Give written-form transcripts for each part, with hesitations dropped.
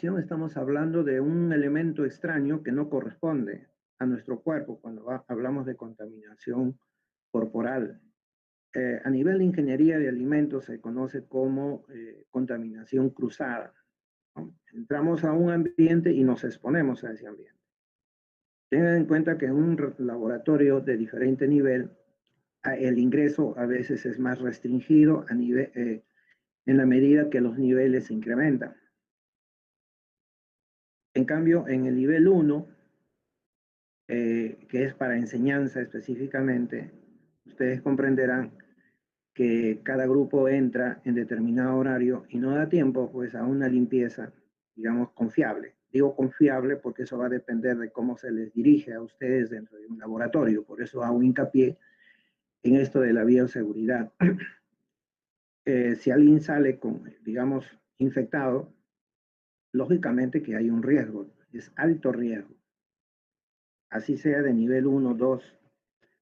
Estamos hablando de un elemento extraño que no corresponde a nuestro cuerpo cuando hablamos de contaminación corporal. A nivel de ingeniería de alimentos se conoce como contaminación cruzada, ¿no? Entramos a un ambiente y nos exponemos a ese ambiente. Tengan en cuenta que en un laboratorio de diferente nivel, el ingreso a veces es más restringido en la medida que los niveles se incrementan. En cambio, en el nivel 1, que es para enseñanza específicamente, ustedes comprenderán que cada grupo entra en determinado horario y no da tiempo pues a una limpieza, digamos, confiable. Digo confiable porque eso va a depender de cómo se les dirige a ustedes dentro de un laboratorio. Por eso hago hincapié en esto de la bioseguridad. Si alguien sale con, digamos, infectado, lógicamente que hay un riesgo, es alto riesgo. Así sea de nivel 1, 2,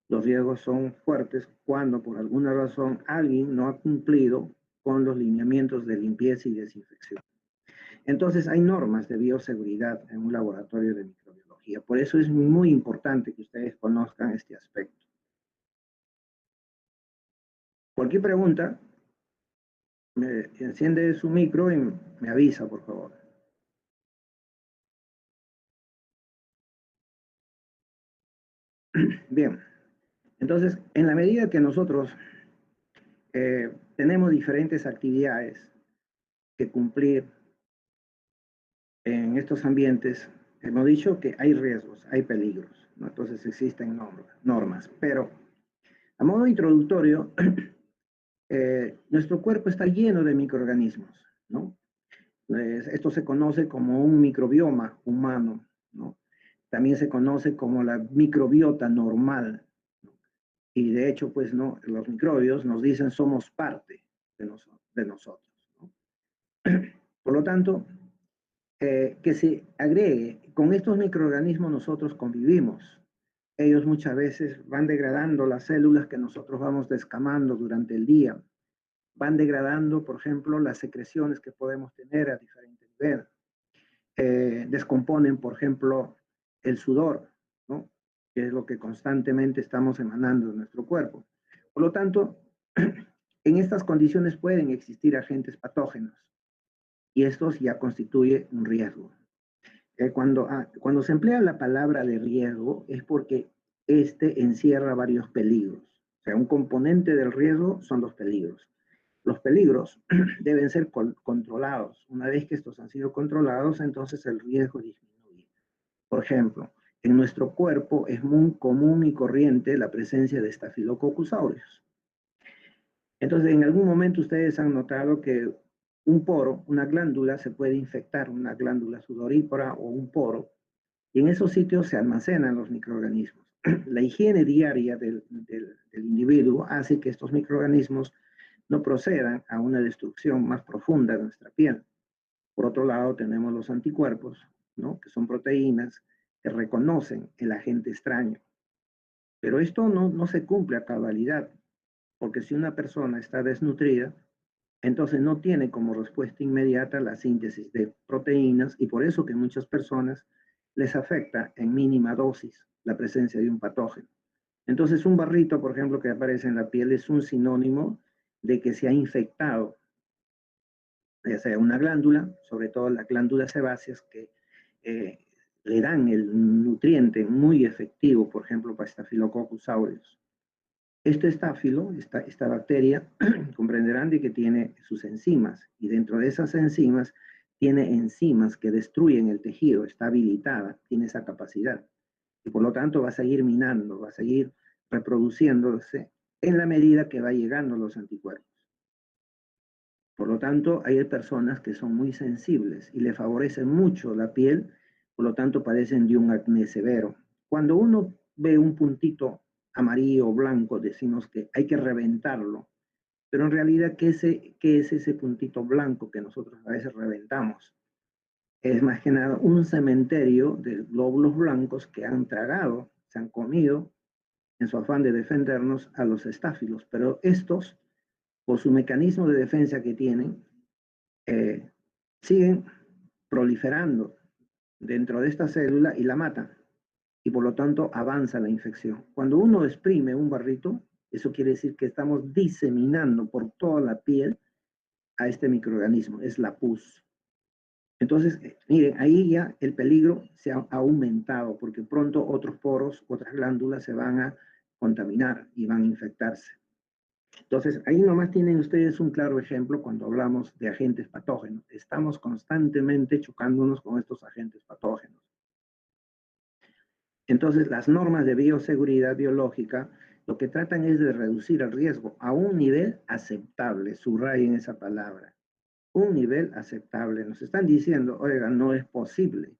los riesgos son fuertes cuando por alguna razón alguien no ha cumplido con los lineamientos de limpieza y desinfección. Entonces hay normas de bioseguridad en un laboratorio de microbiología. Por eso es muy importante que ustedes conozcan este aspecto. Cualquier pregunta, me enciende su micro y me avisa, por favor. Bien, entonces, en la medida que nosotros tenemos diferentes actividades que cumplir en estos ambientes, hemos dicho que hay riesgos, hay peligros, ¿no? Entonces existen normas, pero a modo introductorio, nuestro cuerpo está lleno de microorganismos, ¿no? Esto se conoce como un microbioma humano, ¿no? También se conoce como la microbiota normal, ¿no? Y de hecho, pues, ¿no? Los microbios nos dicen somos parte de nosotros, ¿no? Por lo tanto, que se agregue, con estos microorganismos nosotros convivimos. Ellos muchas veces van degradando las células que nosotros vamos descamando durante el día. Van degradando, por ejemplo, las secreciones que podemos tener a diferente nivel. Descomponen, por ejemplo, el sudor, ¿no? Que es lo que constantemente estamos emanando de nuestro cuerpo. Por lo tanto, en estas condiciones pueden existir agentes patógenos y estos ya constituye un riesgo. Cuando se emplea la palabra de riesgo es porque este encierra varios peligros. O sea, un componente del riesgo son los peligros. Los peligros deben ser controlados. Una vez que estos han sido controlados, entonces el riesgo disminuye. Por ejemplo, en nuestro cuerpo es muy común y corriente la presencia de Staphylococcus aureus. Entonces, en algún momento ustedes han notado que un poro, una glándula, se puede infectar, una glándula sudorípara o un poro, y en esos sitios se almacenan los microorganismos. La higiene diaria del individuo hace que estos microorganismos no procedan a una destrucción más profunda de nuestra piel. Por otro lado, tenemos los anticuerpos, ¿no? Que son proteínas que reconocen el agente extraño. Pero esto no se cumple a cabalidad, porque si una persona está desnutrida, entonces no tiene como respuesta inmediata la síntesis de proteínas y por eso que muchas personas les afecta en mínima dosis la presencia de un patógeno. Entonces un barrito, por ejemplo, que aparece en la piel es un sinónimo de que se ha infectado, ya sea una glándula, sobre todo las glándulas sebáceas que eh, le dan el nutriente muy efectivo, por ejemplo, para Staphylococcus aureus. Este estáfilo, esta bacteria, comprenderán de que tiene sus enzimas y dentro de esas enzimas tiene enzimas que destruyen el tejido, está habilitada, tiene esa capacidad. Y por lo tanto va a seguir minando, va a seguir reproduciéndose en la medida que va llegando los anticuerpos. Por lo tanto, hay personas que son muy sensibles y le favorecen mucho la piel, por lo tanto padecen de un acné severo. Cuando uno ve un puntito amarillo o blanco, decimos que hay que reventarlo, pero en realidad, ¿qué es ese puntito blanco que nosotros a veces reventamos? Es más que nada un cementerio de glóbulos blancos que han tragado, se han comido en su afán de defendernos a los estáfilos, pero estos, por su mecanismo de defensa que tienen, siguen proliferando dentro de esta célula y la mata. Y por lo tanto avanza la infección. Cuando uno exprime un barrito, eso quiere decir que estamos diseminando por toda la piel a este microorganismo, es la pus. Entonces, miren, ahí ya el peligro se ha aumentado porque pronto otros poros, otras glándulas se van a contaminar y van a infectarse. Entonces, ahí nomás tienen ustedes un claro ejemplo cuando hablamos de agentes patógenos. Estamos constantemente chocándonos con estos agentes patógenos. Entonces, las normas de bioseguridad biológica lo que tratan es de reducir el riesgo a un nivel aceptable, subrayen esa palabra, un nivel aceptable. Nos están diciendo, oiga, no es posible,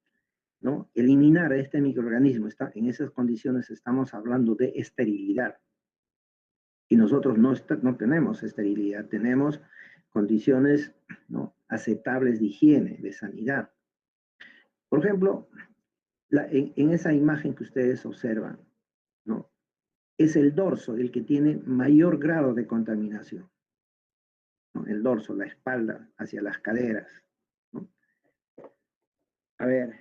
¿no? Eliminar a este microorganismo. En esas condiciones estamos hablando de esterilidad. Y nosotros no tenemos esterilidad, tenemos condiciones, ¿no?, aceptables de higiene, de sanidad. Por ejemplo, en esa imagen que ustedes observan, ¿no?, es el dorso el que tiene mayor grado de contaminación, ¿no? El dorso, la espalda, hacia las caderas, ¿no? A ver,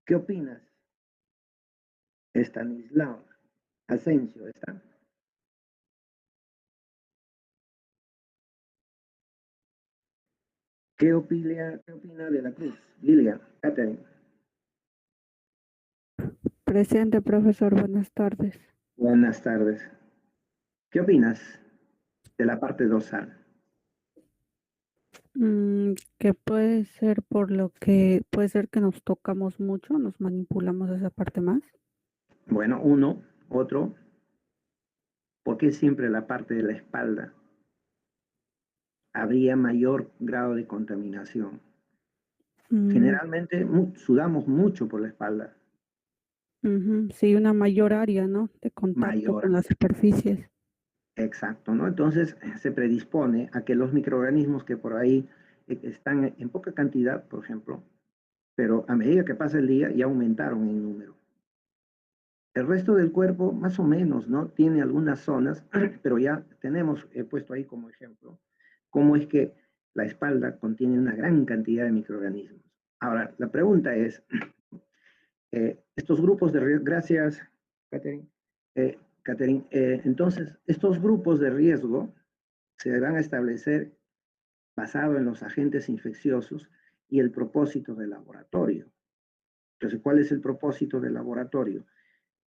¿qué opinas? Estanislao Asensio, ¿está? ¿Qué opina de la Cruz? Lilian, Catherine. Presente, profesor. Buenas tardes. Buenas tardes. ¿Qué opinas de la parte dorsal? Que puede ser por lo que puede ser que nos tocamos mucho, nos manipulamos esa parte más. Bueno, uno, otro, ¿por qué siempre la parte de la espalda habría mayor grado de contaminación? Mm, Generalmente sudamos mucho por la espalda, sí, una mayor área, ¿no? De contacto mayor, con las superficies. exacto, ¿no? Entonces se predispone a que los microorganismos que por ahí están en poca cantidad, por ejemplo, pero a medida que pasa el día ya aumentaron en número. El resto del cuerpo, más o menos, ¿no? Tiene algunas zonas, pero ya tenemos, he puesto ahí como ejemplo, cómo es que la espalda contiene una gran cantidad de microorganismos. Ahora, la pregunta es, estos grupos de riesgo, gracias, Catherine. Catherine, entonces, estos grupos de riesgo se van a establecer basado en los agentes infecciosos y el propósito del laboratorio. Entonces, ¿cuál es el propósito del laboratorio?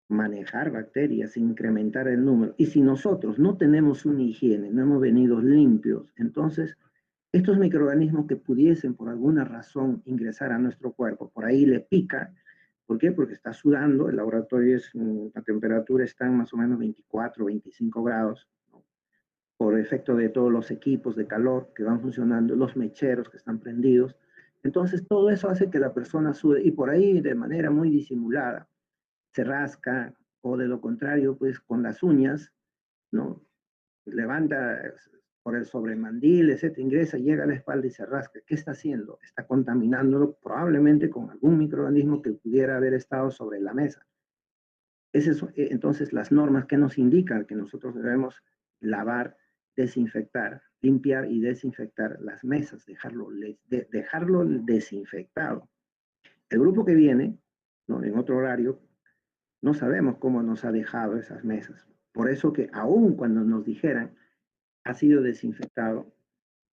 Manejar bacterias, incrementar el número. Y si nosotros no tenemos una higiene, no hemos venido limpios, entonces estos microorganismos que pudiesen por alguna razón ingresar a nuestro cuerpo, por ahí le pica. ¿Por qué? Porque está sudando, el laboratorio la temperatura está en más o menos 24, 25 grados, ¿no?, por efecto de todos los equipos de calor que van funcionando, los mecheros que están prendidos. Entonces todo eso hace que la persona sude y por ahí de manera muy disimulada se rasca, o de lo contrario, pues con las uñas, ¿no? Levanta por el sobremandil, etcétera, ingresa, llega a la espalda y se rasca. ¿Qué está haciendo? Está contaminándolo probablemente con algún microorganismo que pudiera haber estado sobre la mesa. Entonces, las normas que nos indican que nosotros debemos lavar, desinfectar, limpiar y desinfectar las mesas, dejarlo desinfectado. El grupo que viene, ¿no?, en otro horario, no sabemos cómo nos ha dejado esas mesas. Por eso que aún cuando nos dijeran ha sido desinfectado,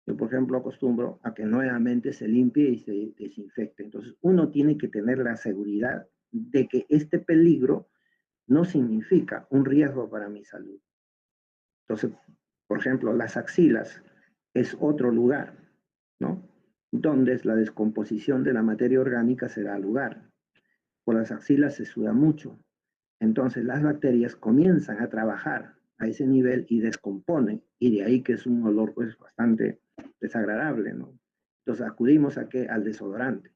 yo por ejemplo acostumbro a que nuevamente se limpie y se desinfecte. Entonces uno tiene que tener la seguridad de que este peligro no significa un riesgo para mi salud. Entonces, por ejemplo, las axilas es otro lugar, ¿no?, donde la descomposición de la materia orgánica se da lugar. Por las axilas se suda mucho. Entonces las bacterias comienzan a trabajar a ese nivel y descomponen, y de ahí que es un olor pues bastante desagradable, ¿no? Entonces acudimos a qué? Al desodorante.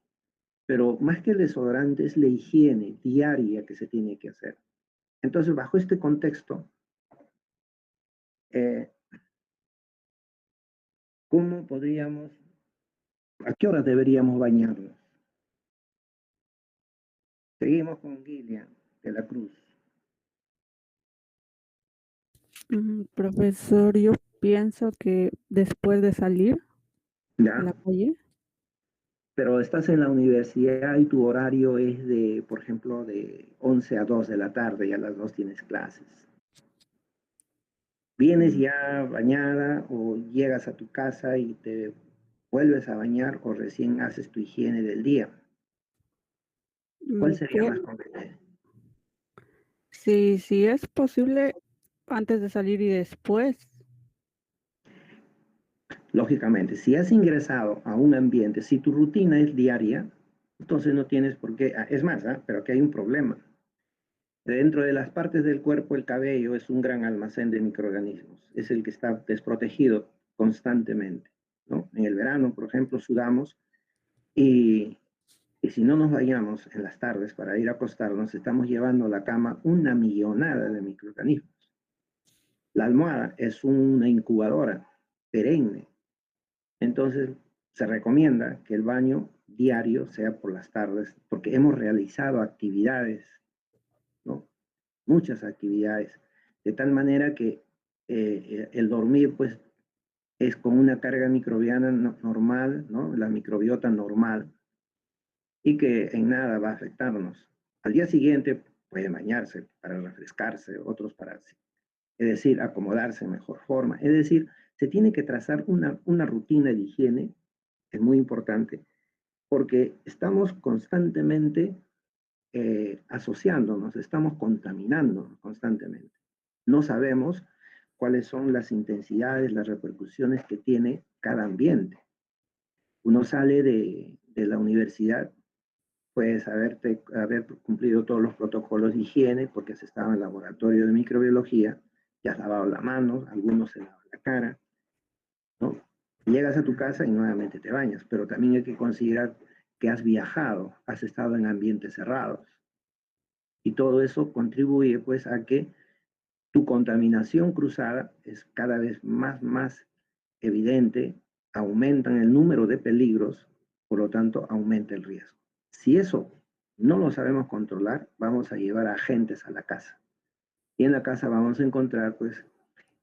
Pero más que el desodorante es la higiene diaria que se tiene que hacer. Entonces, bajo este contexto, eh, ¿cómo podríamos, a qué horas deberíamos bañarnos? Seguimos con Gillian de la Cruz. Profesor, yo pienso que después de salir, en la ¿ya? calle. Pero estás en la universidad y tu horario es de, por ejemplo, de 11 a 2 de la tarde y a las 2 tienes clases. ¿Vienes Mm, ya bañada o llegas a tu casa y te vuelves a bañar o recién haces tu higiene del día? ¿Cuál sería ¿Qué? más conveniente? Si es posible, antes de salir y después. Lógicamente, si has ingresado a un ambiente, si tu rutina es diaria, entonces no tienes por qué, es más, pero aquí hay un problema. Dentro de las partes del cuerpo, el cabello es un gran almacén de microorganismos, es el que está desprotegido constantemente, ¿no? En el verano, por ejemplo, sudamos y, y si no nos bañamos en las tardes para ir a acostarnos, estamos llevando a la cama una millonada de microorganismos. La almohada es una incubadora perenne. Entonces, se recomienda que el baño diario sea por las tardes, porque hemos realizado actividades, ¿no? Muchas actividades, de tal manera que el dormir, pues, es con una carga microbiana normal, ¿no? La microbiota normal, y que en nada va a afectarnos. Al día siguiente puede bañarse para refrescarse, otros para, es decir, acomodarse en mejor forma. Es decir, se tiene que trazar una rutina de higiene, es muy importante, porque estamos constantemente asociándonos, estamos contaminando constantemente. No sabemos cuáles son las intensidades, las repercusiones que tiene cada ambiente. Uno sale de la universidad, puedes haber cumplido todos los protocolos de higiene porque has estado en el laboratorio de microbiología, ya has lavado la mano, algunos se lavan la cara, ¿no? Llegas a tu casa y nuevamente te bañas, pero también hay que considerar que has viajado, has estado en ambientes cerrados y todo eso contribuye pues a que tu contaminación cruzada es cada vez más evidente, aumentan el número de peligros, por lo tanto aumenta el riesgo. Si eso no lo sabemos controlar, vamos a llevar a agentes a la casa. Y en la casa vamos a encontrar pues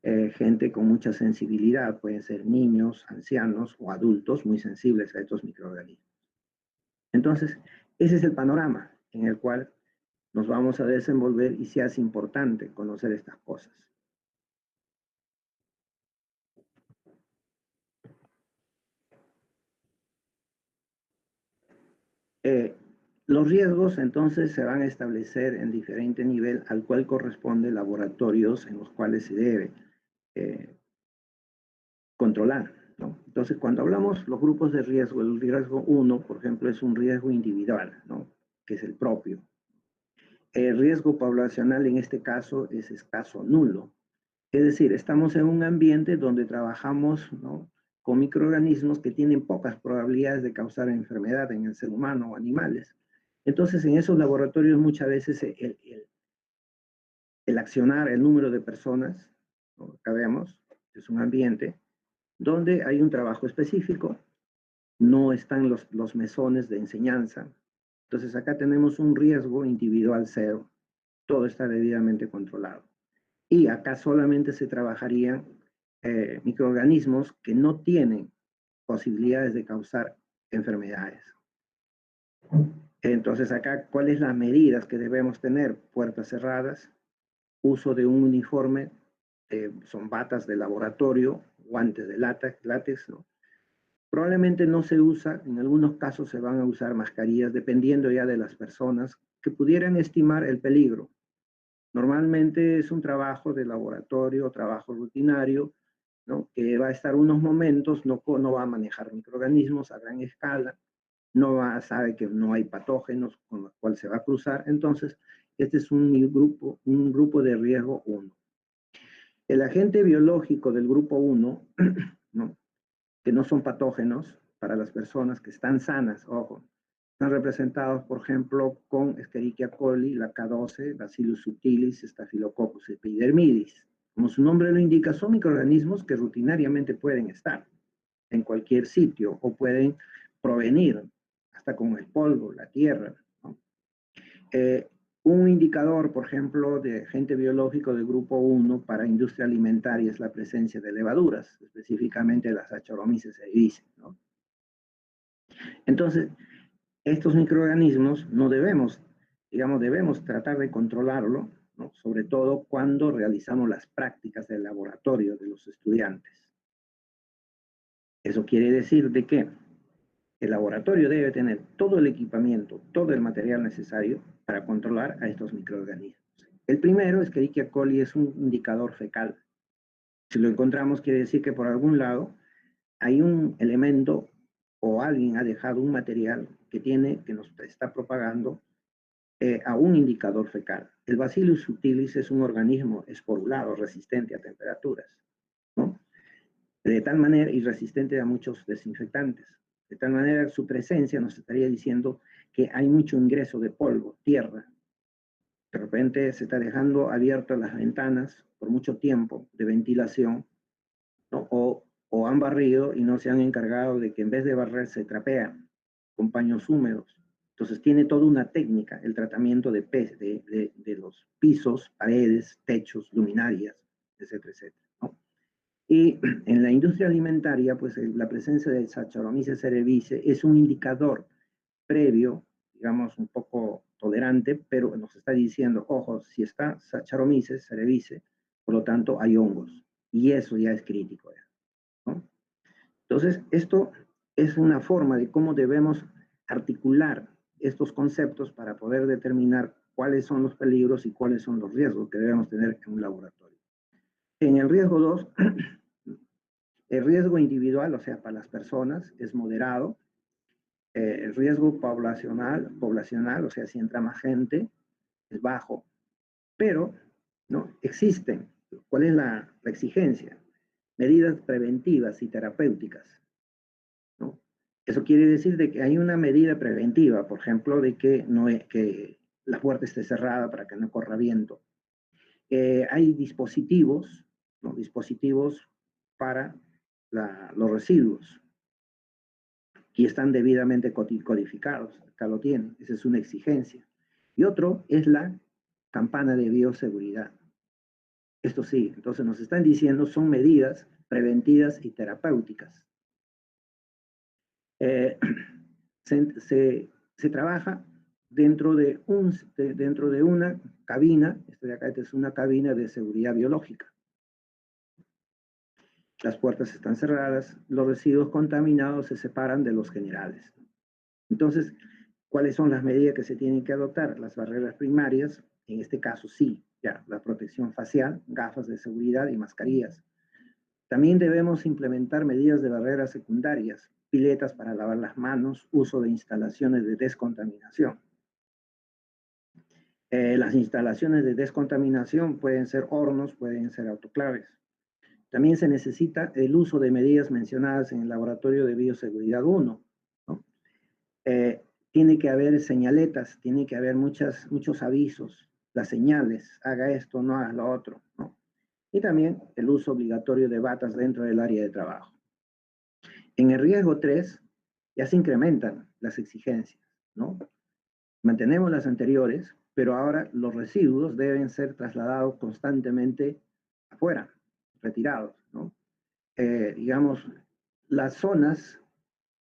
gente con mucha sensibilidad, pueden ser niños, ancianos o adultos muy sensibles a estos microorganismos. Entonces, ese es el panorama en el cual nos vamos a desenvolver y se hace importante conocer estas cosas. Eh, los riesgos entonces se van a establecer en diferente nivel al cual corresponde laboratorios en los cuales se debe eh, controlar, ¿no? Entonces, cuando hablamos los grupos de riesgo, el riesgo 1, por ejemplo, es un riesgo individual, ¿no? Que es el propio. El riesgo poblacional en este caso es escaso, nulo. Es decir, estamos en un ambiente donde trabajamos, ¿no?, con microorganismos que tienen pocas probabilidades de causar enfermedad en el ser humano o animales. Entonces, en esos laboratorios muchas veces el accionar el número de personas, ¿no?, acá vemos, es un ambiente donde hay un trabajo específico, no están los mesones de enseñanza. Entonces, acá tenemos un riesgo individual cero, todo está debidamente controlado. Y acá solamente se trabajarían microorganismos que no tienen posibilidades de causar enfermedades. Entonces acá, ¿cuáles las medidas que debemos tener? Puertas cerradas, uso de un uniforme, son batas de laboratorio, guantes de látex, ¿no? Probablemente no se usa, en algunos casos se van a usar mascarillas, dependiendo ya de las personas que pudieran estimar el peligro. Normalmente es un trabajo de laboratorio, trabajo rutinario, ¿no?, que va a estar unos momentos, no va a manejar microorganismos a gran escala, sabe que no hay patógenos con los cuales se va a cruzar. Entonces, este es un grupo de riesgo 1. El agente biológico del grupo 1, ¿no?, que no son patógenos para las personas que están sanas, ojo, están representados, por ejemplo, con Escherichia coli, la K12, Bacillus subtilis, Staphylococcus epidermidis. Como su nombre lo indica, son microorganismos que rutinariamente pueden estar en cualquier sitio o pueden provenir hasta con el polvo, la tierra, ¿no? Un indicador, por ejemplo, de agente biológico del grupo 1 para industria alimentaria es la presencia de levaduras, específicamente las Saccharomyces cerevisiae, ¿no? Entonces, estos microorganismos no debemos, digamos, debemos tratar de controlarlo, ¿no? Sobre todo cuando realizamos las prácticas del laboratorio de los estudiantes. Eso quiere decir de que el laboratorio debe tener todo el equipamiento, todo el material necesario para controlar a estos microorganismos. El primero es que Escherichia coli es un indicador fecal. Si lo encontramos, quiere decir que por algún lado hay un elemento o alguien ha dejado un material que nos está propagando a un indicador fecal. El Bacillus subtilis es un organismo esporulado resistente a temperaturas, ¿no? De tal manera, y resistente a muchos desinfectantes. De tal manera, su presencia nos estaría diciendo que hay mucho ingreso de polvo, tierra. De repente se está dejando abiertas las ventanas por mucho tiempo de ventilación, ¿no? O han barrido y no se han encargado de que en vez de barrer se trapean con paños húmedos. Entonces tiene toda una técnica el tratamiento de los pisos, paredes, techos, luminarias, etcétera, etcétera, ¿no? Y en la industria alimentaria, pues la presencia de Saccharomyces cerevisiae es un indicador previo, digamos, un poco tolerante, pero nos está diciendo, ojo, si está Saccharomyces cerevisiae, por lo tanto hay hongos. Y eso ya es crítico, ¿no? Entonces, esto es una forma de cómo debemos articular estos conceptos para poder determinar cuáles son los peligros y cuáles son los riesgos que debemos tener en un laboratorio. En el riesgo 2, el riesgo individual, o sea, para las personas, es moderado. El riesgo poblacional, o sea, si entra más gente, es bajo. Pero, ¿no? Existen, ¿cuál es la exigencia? Medidas preventivas y terapéuticas, ¿no? Eso quiere decir de que hay una medida preventiva, por ejemplo, de que, que la puerta esté cerrada para que no corra viento. Hay dispositivos, ¿no? Dispositivos para los residuos y están debidamente codificados. Acá lo tienen, esa es una exigencia. Y otro es la campana de bioseguridad. Esto sí, entonces nos están diciendo son medidas preventivas y terapéuticas. Se trabaja dentro de una cabina, esta de acá es una cabina de seguridad biológica. Las puertas están cerradas, los residuos contaminados se separan de los generales. Entonces, ¿cuáles son las medidas que se tienen que adoptar? Las barreras primarias, en este caso sí, ya, la protección facial, gafas de seguridad y mascarillas. También debemos implementar medidas de barreras secundarias, piletas para lavar las manos, uso de instalaciones de descontaminación. Las instalaciones de descontaminación pueden ser hornos, pueden ser autoclaves. También se necesita el uso de medidas mencionadas en el Laboratorio de Bioseguridad 1, ¿no? Tiene que haber señaletas, tiene que haber muchos avisos, las señales, haga esto, no haga lo otro, ¿no? Y también el uso obligatorio de batas dentro del área de trabajo. En el riesgo 3 ya se incrementan las exigencias, ¿no? Mantenemos las anteriores, pero ahora los residuos deben ser trasladados constantemente afuera, retirados, ¿no? Digamos, las zonas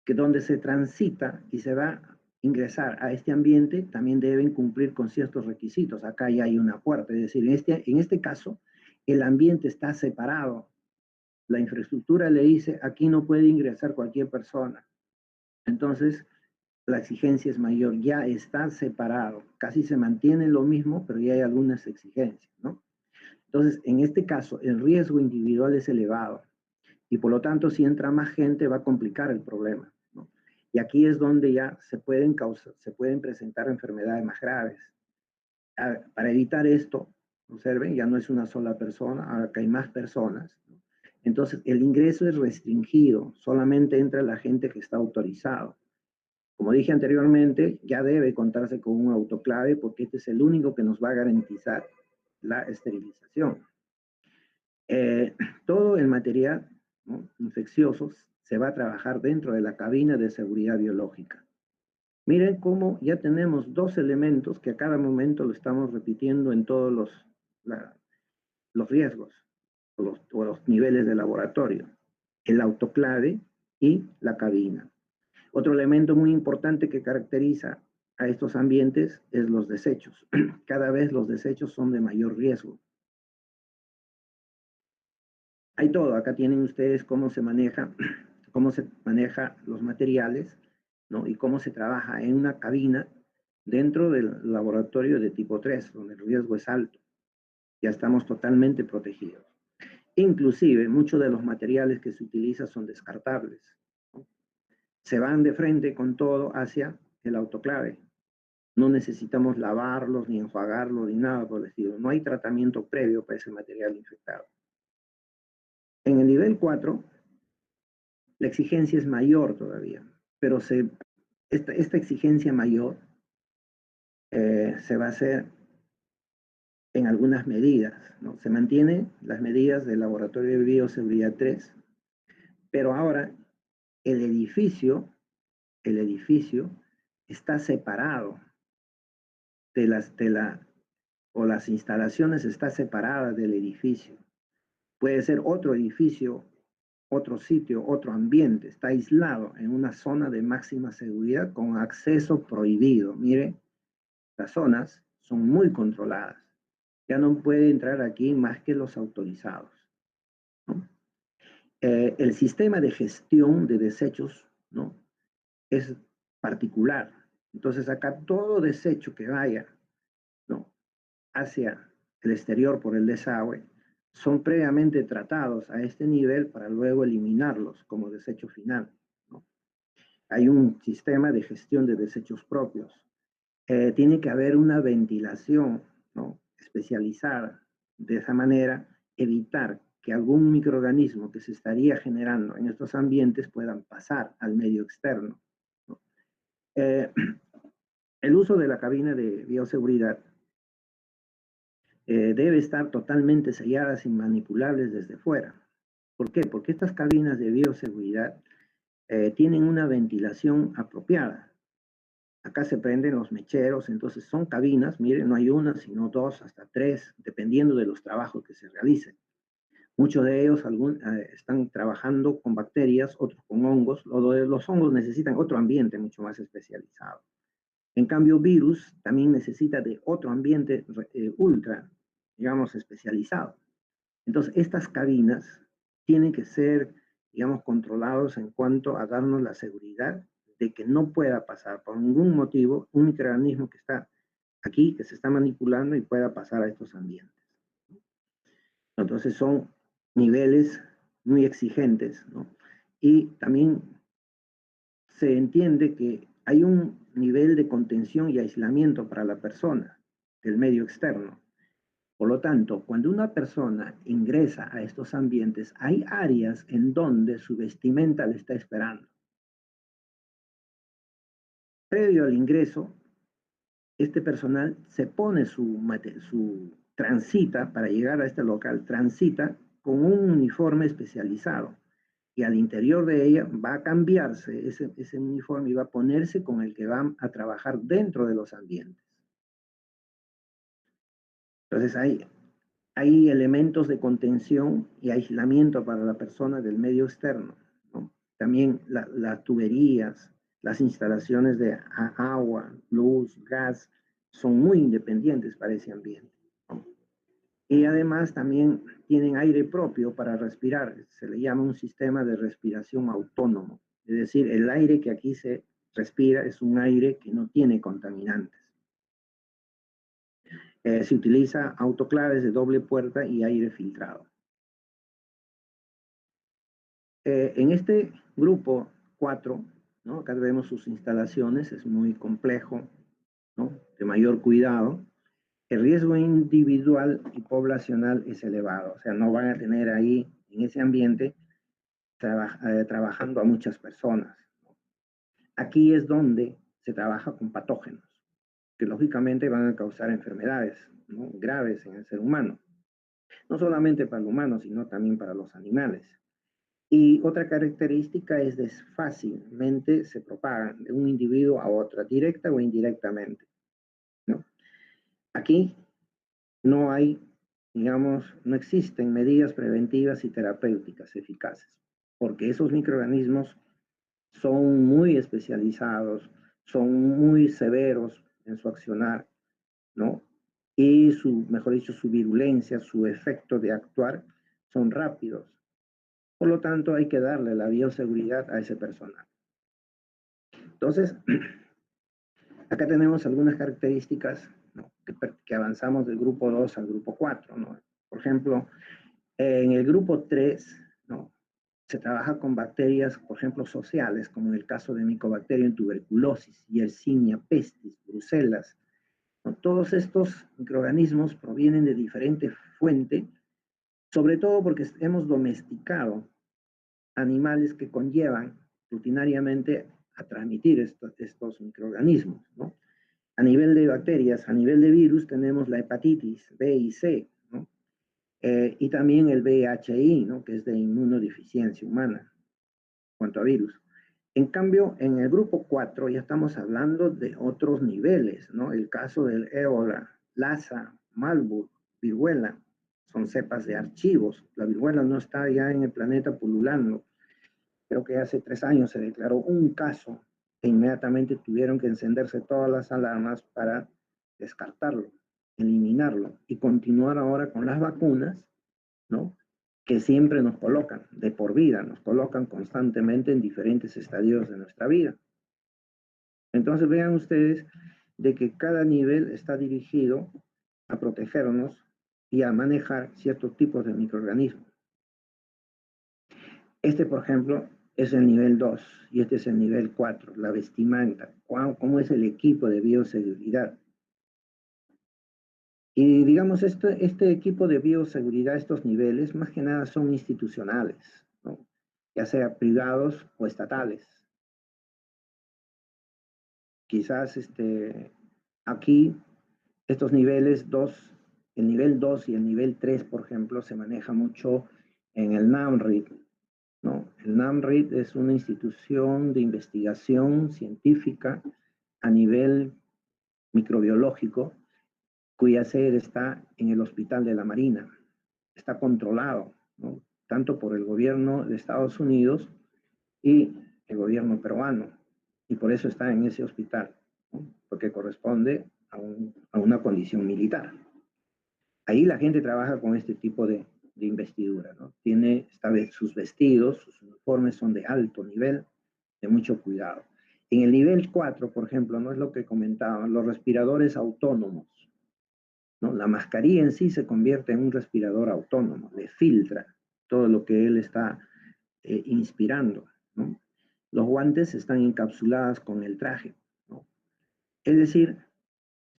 donde se transita y se va a ingresar a este ambiente también deben cumplir con ciertos requisitos. Acá ya hay una puerta, es decir, en este caso el ambiente está separado. La infraestructura le dice, aquí no puede ingresar cualquier persona. Entonces, la exigencia es mayor, ya está separado. Casi se mantiene lo mismo, pero ya hay algunas exigencias, ¿no? Entonces, en este caso, el riesgo individual es elevado y por lo tanto, si entra más gente, va a complicar el problema, ¿no? Y aquí es donde ya se pueden presentar enfermedades más graves. Para evitar esto, observen, ya no es una sola persona, ahora que hay más personas, ¿no? Entonces, el ingreso es restringido, solamente entra la gente que está autorizado. Como dije anteriormente, ya debe contarse con un autoclave porque este es el único que nos va a garantizar la esterilización. Todo el material, ¿no?, infeccioso se va a trabajar dentro de la cabina de seguridad biológica. Miren cómo ya tenemos dos elementos que a cada momento lo estamos repitiendo en todos los riesgos o los niveles de laboratorio. El autoclave y la cabina. Otro elemento muy importante que caracteriza a estos ambientes es los desechos. Cada vez los desechos son de mayor riesgo. Hay todo, acá tienen ustedes cómo se maneja los materiales, ¿no? Y cómo se trabaja en una cabina dentro del laboratorio de tipo 3, donde el riesgo es alto. Ya estamos totalmente protegidos. Inclusive, muchos de los materiales que se utilizan son descartables, ¿no? Se van de frente con todo hacia el autoclave. No necesitamos lavarlos, ni enjuagarlos, ni nada por el estilo. No hay tratamiento previo para ese material infectado. En el nivel 4, la exigencia es mayor todavía, pero esta exigencia mayor se va a hacer en algunas medidas, ¿no? Se mantienen las medidas del Laboratorio de Bioseguridad 3, pero ahora el edificio está separado o las instalaciones está separadas del edificio. Puede ser otro edificio, otro sitio, otro ambiente, está aislado en una zona de máxima seguridad con acceso prohibido. Mire, las zonas son muy controladas. Ya no puede entrar aquí más que los autorizados, ¿no? El sistema de gestión de desechos, ¿no? Es particular. Entonces acá todo desecho que vaya, ¿no? Hacia el exterior por el desagüe son previamente tratados a este nivel para luego eliminarlos como desecho final, ¿no? Hay un sistema de gestión de desechos propios. Tiene que haber una ventilación, ¿no? Especializada. De esa manera, evitar que algún microorganismo que se estaría generando en estos ambientes puedan pasar al medio externo, ¿no? El uso de la cabina de bioseguridad debe estar totalmente selladas y manipulables desde fuera. ¿Por qué? Porque estas cabinas de bioseguridad tienen una ventilación apropiada. Acá se prenden los mecheros, entonces son cabinas, miren, no hay una, sino dos, hasta tres, dependiendo de los trabajos que se realicen. Muchos de ellos están trabajando con bacterias, otros con hongos. Los hongos necesitan otro ambiente mucho más especializado. En cambio, virus también necesita de otro ambiente ultra, digamos, especializado. Entonces, estas cabinas tienen que ser, digamos, controlados en cuanto a darnos la seguridad de que no pueda pasar por ningún motivo un microorganismo que está aquí, que se está manipulando y pueda pasar a estos ambientes. Entonces, son niveles muy exigentes, ¿no? Y también se entiende que hay un nivel de contención y aislamiento para la persona del medio externo. Por lo tanto, cuando una persona ingresa a estos ambientes, hay áreas en donde su vestimenta le está esperando. Previo al ingreso, este personal se pone su transita para llegar a este local, transita con un uniforme especializado. Y al interior de ella va a cambiarse ese uniforme y va a ponerse con el que va a trabajar dentro de los ambientes. Entonces hay elementos de contención y aislamiento para la persona del medio externo, ¿no? También las tuberías, las instalaciones de agua, luz, gas, son muy independientes para ese ambiente, ¿no? Y además también tienen aire propio para respirar. Se le llama un sistema de respiración autónomo. Es decir, el aire que aquí se respira es un aire que no tiene contaminantes. Se utiliza autoclaves de doble puerta y aire filtrado. En este grupo 4, ¿no? Acá vemos sus instalaciones, es muy complejo, ¿no? De mayor cuidado. El riesgo individual y poblacional es elevado, o sea, no van a tener ahí, en ese ambiente, trabajando a muchas personas, ¿no? Aquí es donde se trabaja con patógenos, que lógicamente van a causar enfermedades, ¿no? Graves en el ser humano. No solamente para el humano, sino también para los animales. Y otra característica es que fácilmente se propagan de un individuo a otro, directa o indirectamente, ¿no? Aquí no hay, digamos, no existen medidas preventivas y terapéuticas eficaces, porque esos microorganismos son muy especializados, son muy severos en su accionar, ¿no? Y mejor dicho, su virulencia, su efecto de actuar son rápidos. Por lo tanto, hay que darle la bioseguridad a ese personal. Entonces, acá tenemos algunas características, ¿no? que avanzamos del grupo 2 al grupo 4, ¿no? Por ejemplo, en el grupo 3, ¿no? Se trabaja con bacterias, por ejemplo, sociales, como en el caso de Mycobacterium tuberculosis, Yersinia pestis, Bruselas. ¿No? Todos estos microorganismos provienen de diferentes fuentes, sobre todo porque hemos domesticado animales que conllevan rutinariamente a transmitir estos microorganismos, ¿no? A nivel de bacterias, a nivel de virus, tenemos la hepatitis B y C, ¿no? Y también el VIH, ¿no? Que es de inmunodeficiencia humana, en cuanto a virus. En cambio, en el grupo 4 ya estamos hablando de otros niveles, ¿no? El caso del ébola, Lassa, Marburg, viruela, son cepas de archivos. La viruela no está ya en el planeta pululando. Creo que hace 3 años se declaró un caso e inmediatamente tuvieron que encenderse todas las alarmas para descartarlo, eliminarlo y continuar ahora con las vacunas, ¿no? Que siempre nos colocan, de por vida, nos colocan constantemente en diferentes estadios de nuestra vida. Entonces vean ustedes de que cada nivel está dirigido a protegernos y a manejar ciertos tipos de microorganismos. Este, por ejemplo, es el nivel 2 y este es el nivel 4, la vestimenta, cómo es el equipo de bioseguridad. Y digamos, este equipo de bioseguridad, estos niveles, más que nada son institucionales, ¿no? Ya sea privados o estatales. Quizás aquí estos niveles 2, el nivel 2 y el nivel 3, por ejemplo, se maneja mucho en el NAMRID, ¿no? El NAMRID es una institución de investigación científica a nivel microbiológico cuya sede está en el Hospital de la Marina. Está controlado, ¿no? Tanto por el gobierno de Estados Unidos y el gobierno peruano. Y por eso está en ese hospital, ¿no? Porque corresponde a una condición militar. Ahí la gente trabaja con este tipo de investidura, ¿no? Tiene sus vestidos, sus uniformes son de alto nivel, de mucho cuidado. En el nivel 4, por ejemplo, no es lo que comentaban, los respiradores autónomos, ¿no? La mascarilla en sí se convierte en un respirador autónomo, le filtra todo lo que él está inspirando, ¿no? Los guantes están encapsulados con el traje, ¿no? Es decir,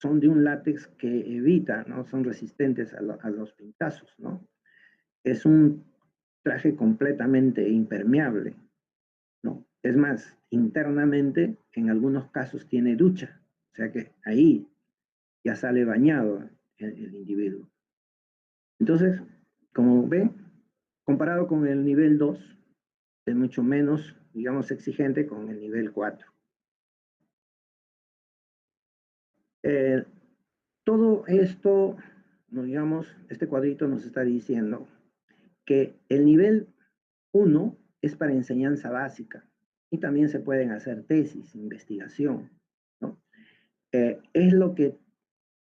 son de un látex que evita, ¿no? Son resistentes a los pintazos, ¿no? Es un traje completamente impermeable, ¿no? Es más, internamente, en algunos casos tiene ducha, o sea que ahí ya sale bañado el individuo. Entonces, como ven, comparado con el nivel 2, es mucho menos, digamos, exigente con el nivel 4. Eh, Todo esto, digamos, este cuadrito nos está diciendo que el nivel 1 es para enseñanza básica y también se pueden hacer tesis, investigación, ¿no? Es lo que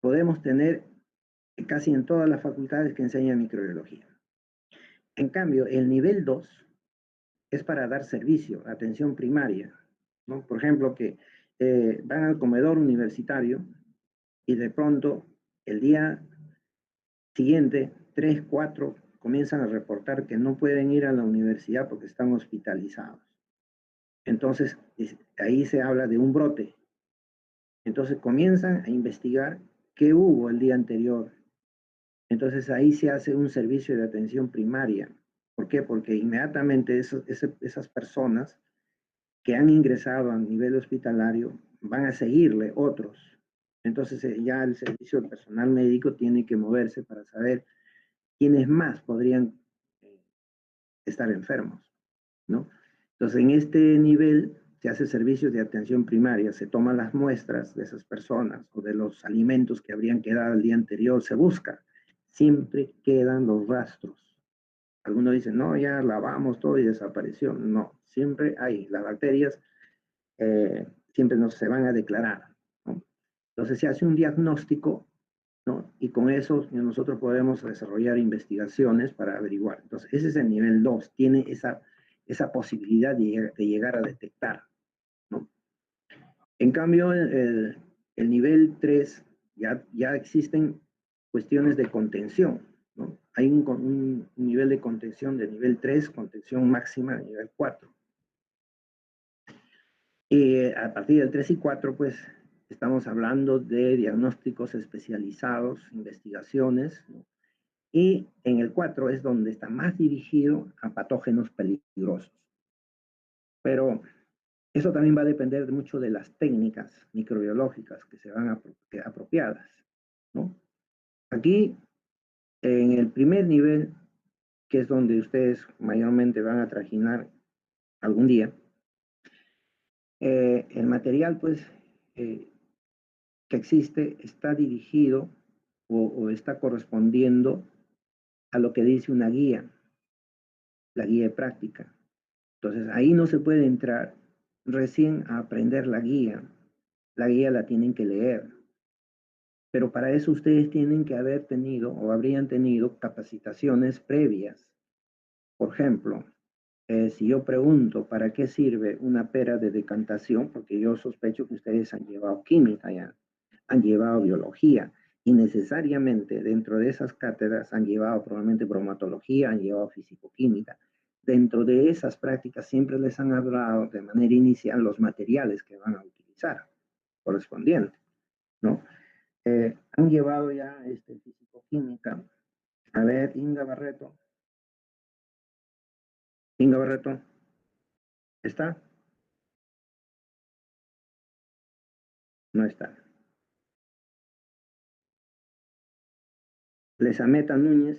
podemos tener casi en todas las facultades que enseñan microbiología. En cambio, el nivel 2 es para dar servicio, atención primaria, ¿no? Por ejemplo, que van al comedor universitario y de pronto el día siguiente, 3, 4 comienzan a reportar que no pueden ir a la universidad porque están hospitalizados. Entonces, ahí se habla de un brote. Entonces comienzan a investigar qué hubo el día anterior. Entonces ahí se hace un servicio de atención primaria. ¿Por qué? Porque inmediatamente esas personas que han ingresado a nivel hospitalario van a seguirle otros. Entonces ya el servicio del personal médico tiene que moverse para saber quiénes más podrían estar enfermos. ¿no? Entonces, en este nivel se hace servicios de atención primaria, se toman las muestras de esas personas o de los alimentos que habrían quedado el día anterior, se busca. Siempre quedan los rastros. Algunos dicen, no, ya lavamos todo y desapareció. No, siempre hay. Las bacterias siempre nos se van a declarar, ¿no? Entonces se hace un diagnóstico, ¿no? Y con eso nosotros podemos desarrollar investigaciones para averiguar. Entonces ese es el nivel 2, tiene esa posibilidad de llegar a detectar, ¿no? En cambio, el nivel 3 ya existen cuestiones de contención, ¿no? Hay un nivel de contención de nivel 3, contención máxima de nivel 4. Y a partir del 3 y 4, pues estamos hablando de diagnósticos especializados, investigaciones, ¿no? Y en el 4 es donde está más dirigido a patógenos peligrosos. Pero eso también va a depender mucho de las técnicas microbiológicas que se van a apropiadas, ¿no? Aquí, en el primer nivel, que es donde ustedes mayormente van a trajinar algún día, el material, pues, que existe está dirigido o está correspondiendo a lo que dice una guía, la guía de práctica. Entonces, ahí no se puede entrar recién a aprender la guía. La guía la tienen que leer. Pero para eso ustedes tienen que haber tenido o habrían tenido capacitaciones previas. Por ejemplo, si yo pregunto para qué sirve una pera de decantación, porque yo sospecho que ustedes han llevado química ya, han llevado biología, y necesariamente dentro de esas cátedras han llevado probablemente bromatología, han llevado fisicoquímica. Dentro de esas prácticas siempre les han hablado de manera inicial los materiales que van a utilizar correspondiente, ¿no? Han llevado ya fisicoquímica. A ver, Inga Barreto. Inga Barreto, ¿está? No está. Lesameta Núñez,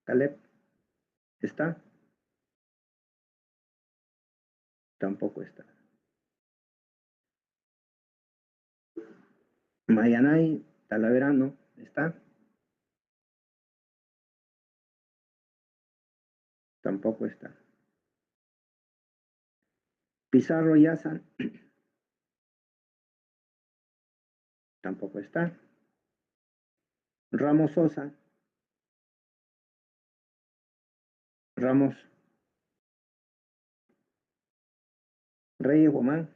Caleb, ¿está? Tampoco está. Mayanay Talaverano, ¿está? Tampoco está. Pizarro Yazan, tampoco está. Ramos Sosa, Ramos Reyes Guamán,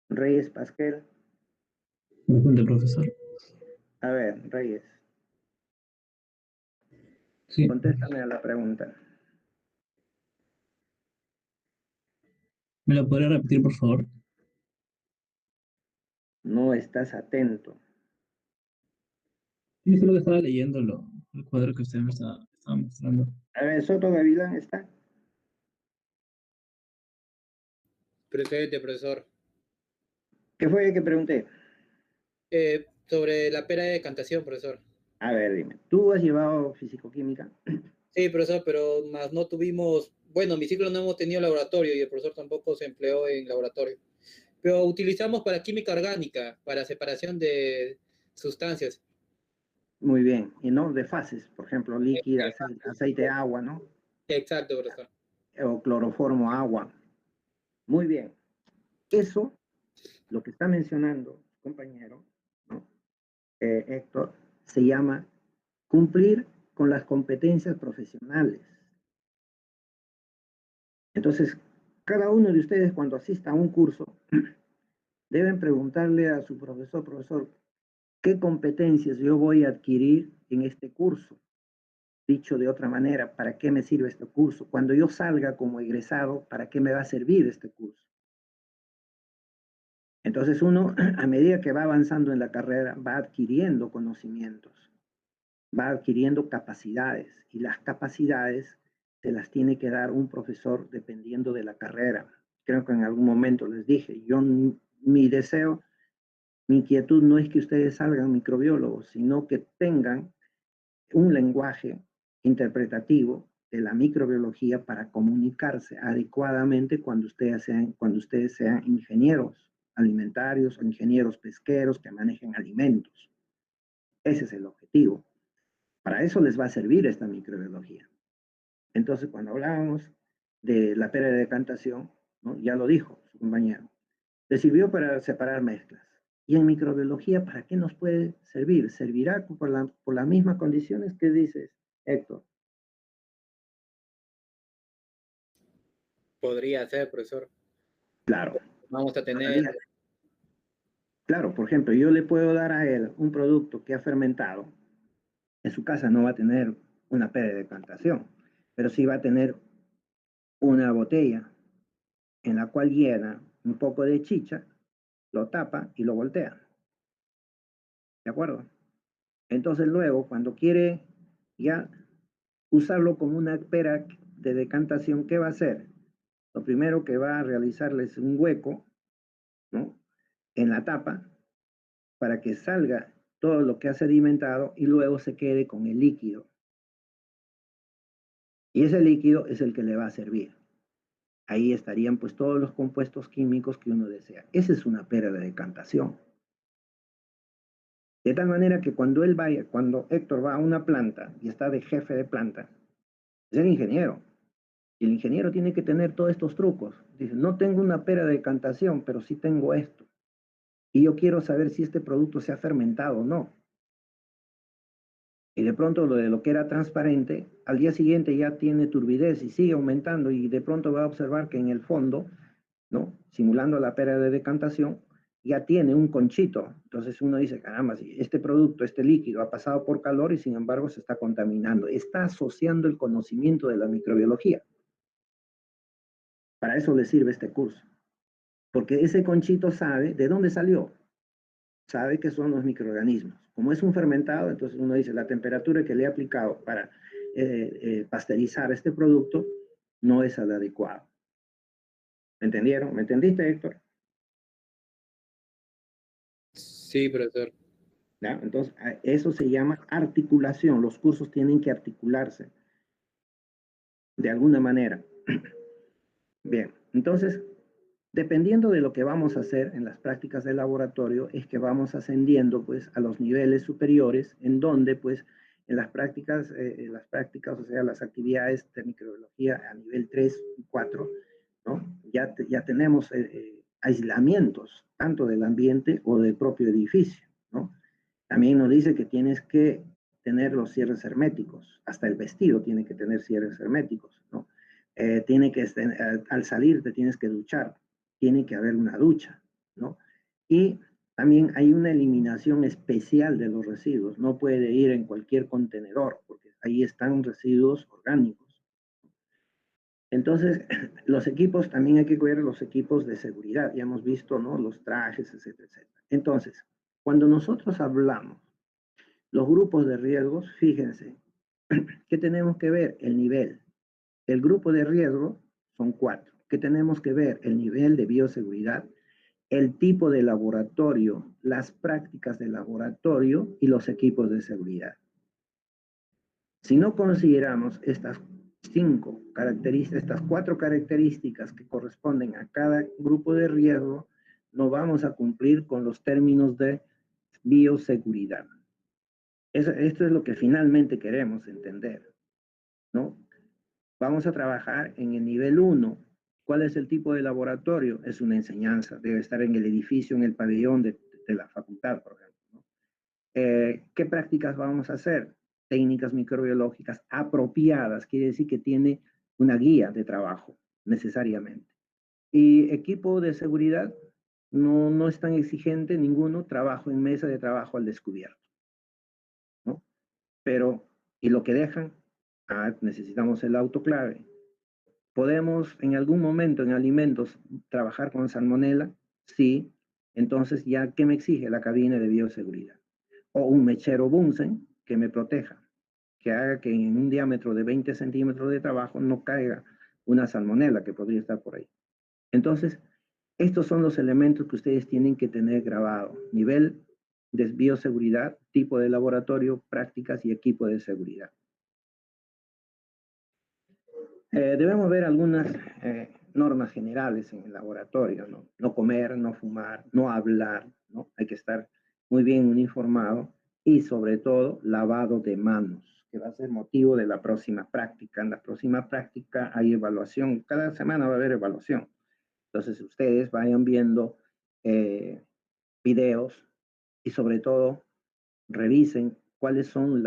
Reyes Pasquel. Presente, profesor. A ver, Reyes, Sí. contéstame a la pregunta. ¿Me la podría repetir, por favor? No estás atento. Sí, solo que estaba leyendo el cuadro que usted me estaba mostrando. A ver, Soto Gavilán, ¿está? Presente, profesor. ¿Qué fue que pregunté? Sobre la pera de decantación, profesor. A ver, dime, ¿tú has llevado fisicoquímica? Sí, profesor, pero más no tuvimos, bueno, mi ciclo no hemos tenido laboratorio y el profesor tampoco se empleó en laboratorio. Pero utilizamos para química orgánica, para separación de sustancias. Muy bien, y no de fases, por ejemplo, líquida, aceite, agua, ¿no? Exacto, profesor. O cloroformo, agua. Muy bien. Eso, lo que está mencionando, compañero, ¿no? Héctor, se llama cumplir con las competencias profesionales. Entonces, cada uno de ustedes cuando asista a un curso, deben preguntarle a su profesor, profesor, ¿qué competencias yo voy a adquirir en este curso? Dicho de otra manera, ¿para qué me sirve este curso? Cuando yo salga como egresado, ¿para qué me va a servir este curso? Entonces uno, a medida que va avanzando en la carrera, va adquiriendo conocimientos, va adquiriendo capacidades, y las capacidades se las tiene que dar un profesor dependiendo de la carrera. Creo que en algún momento les dije, mi deseo, mi inquietud no es que ustedes salgan microbiólogos, sino que tengan un lenguaje interpretativo de la microbiología para comunicarse adecuadamente cuando ustedes sean ingenieros alimentarios o ingenieros pesqueros que manejen alimentos. Ese es el objetivo. Para eso les va a servir esta microbiología. Entonces, cuando hablábamos de la pera de decantación, ¿no? Ya lo dijo su compañero, le sirvió para separar mezclas. Y en microbiología, ¿para qué nos puede servir? Servirá por las mismas condiciones que dices, Héctor. Podría ser, profesor. Claro. Vamos a tener... Claro, por ejemplo, yo le puedo dar a él un producto que ha fermentado. En su casa no va a tener una pera de decantación, pero sí va a tener una botella en la cual llena un poco de chicha, lo tapa y lo voltea. ¿De acuerdo? Entonces luego, cuando quiere ya usarlo como una pera de decantación, ¿qué va a hacer? Lo primero que va a realizarles un hueco, ¿no? En la tapa para que salga todo lo que ha sedimentado y luego se quede con el líquido. Y ese líquido es el que le va a servir. Ahí estarían pues todos los compuestos químicos que uno desea. Esa es una pera de decantación. De tal manera que cuando Héctor va a una planta y está de jefe de planta, es el ingeniero. Y el ingeniero tiene que tener todos estos trucos. Dice, no tengo una pera de decantación, pero sí tengo esto. Y yo quiero saber si este producto se ha fermentado o no. Y de pronto lo que era transparente, al día siguiente ya tiene turbidez y sigue aumentando y de pronto va a observar que en el fondo, ¿no? Simulando la pera de decantación, ya tiene un conchito. Entonces uno dice, caramba, si este producto, este líquido ha pasado por calor y sin embargo se está contaminando. Está asociando el conocimiento de la microbiología. Para eso le sirve este curso. Porque ese conchito sabe de dónde salió. Sabe que son los microorganismos. Como es un fermentado, entonces uno dice, la temperatura que le he aplicado para pasteurizar este producto no es la adecuada. ¿Me entendieron? ¿Me entendiste, Héctor? Sí, profesor. ¿Ya? Entonces, eso se llama articulación. Los cursos tienen que articularse de alguna manera. Bien, entonces, dependiendo de lo que vamos a hacer en las prácticas de laboratorio, es que vamos ascendiendo pues a los niveles superiores, en donde pues en las prácticas, o sea, las actividades de microbiología a nivel 3 y 4, ¿no? Ya tenemos aislamientos, tanto del ambiente o del propio edificio, ¿no? También nos dice que tienes que tener los cierres herméticos, hasta el vestido tiene que tener cierres herméticos, ¿no? Al salir te tienes que duchar, tiene que haber una ducha, ¿no? Y también hay una eliminación especial de los residuos, no puede ir en cualquier contenedor, porque ahí están residuos orgánicos. Entonces, los equipos, también hay que cuidar los equipos de seguridad, ya hemos visto, ¿no? Los trajes, etcétera, etcétera. Entonces, cuando nosotros hablamos los grupos de riesgos, fíjense, ¿qué tenemos que ver? El nivel. El grupo de riesgo son 4. ¿Qué tenemos que ver? El nivel de bioseguridad, el tipo de laboratorio, las prácticas de laboratorio y los equipos de seguridad. Si no consideramos estas 4 características que corresponden a cada grupo de riesgo, no vamos a cumplir con los términos de bioseguridad. Esto es lo que finalmente queremos entender, ¿no? Vamos a trabajar en el nivel 1. ¿Cuál es el tipo de laboratorio? Es una enseñanza, debe estar en el edificio, en el pabellón de la facultad, por ejemplo, ¿no? ¿Qué prácticas vamos a hacer? Técnicas microbiológicas apropiadas, quiere decir que tiene una guía de trabajo, necesariamente. Y equipo de seguridad, no es tan exigente ninguno, trabajo en mesa de trabajo al descubierto, ¿no? Pero, ¿y lo que dejan? Necesitamos el autoclave. ¿Podemos en algún momento en alimentos trabajar con salmonela? Sí. Entonces, ¿ya qué me exige la cabina de bioseguridad? O un mechero Bunsen que me proteja, que haga que en un diámetro de 20 centímetros de trabajo no caiga una salmonela que podría estar por ahí. Entonces, estos son los elementos que ustedes tienen que tener grabado. Nivel de bioseguridad, tipo de laboratorio, prácticas y equipo de seguridad. Debemos ver algunas normas generales en el laboratorio, ¿no? No comer, no fumar, no hablar, ¿no? Hay que estar muy bien uniformado y sobre todo lavado de manos, que va a ser motivo de la próxima práctica. En la próxima práctica hay evaluación, cada semana va a haber evaluación. Entonces ustedes vayan viendo videos y sobre todo revisen cuáles son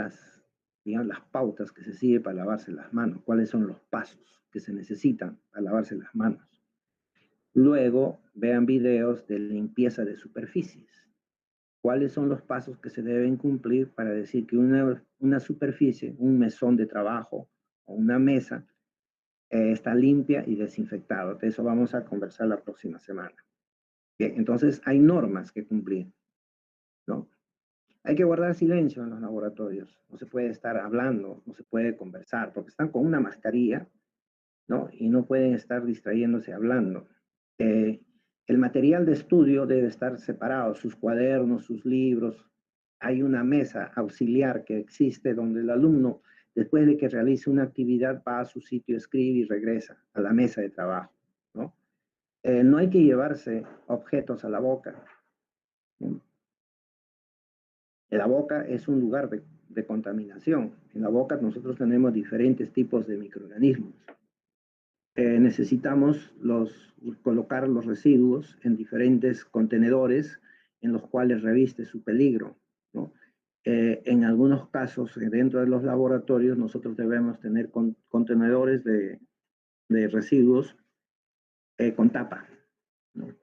digamos, las pautas que se sigue para lavarse las manos, cuáles son los pasos que se necesitan para lavarse las manos. Luego, vean videos de limpieza de superficies. ¿Cuáles son los pasos que se deben cumplir para decir que una superficie, un mesón de trabajo o una mesa está limpia y desinfectada? De eso vamos a conversar la próxima semana. Bien, entonces hay normas que cumplir, ¿no? Hay que guardar silencio en los laboratorios. No se puede estar hablando, no se puede conversar, porque están con una mascarilla, ¿no? Y no pueden estar distrayéndose hablando. El material de estudio debe estar separado, sus cuadernos, sus libros. Hay una mesa auxiliar que existe donde el alumno, después de que realice una actividad, va a su sitio, escribe y regresa a la mesa de trabajo, ¿no? No hay que llevarse objetos a la boca, ¿no? La boca es un lugar de contaminación. En la boca nosotros tenemos diferentes tipos de microorganismos. Necesitamos colocar los residuos en diferentes contenedores en los cuales reviste su peligro, ¿no? En algunos casos, dentro de los laboratorios, nosotros debemos tener contenedores de residuos con tapa, ¿no?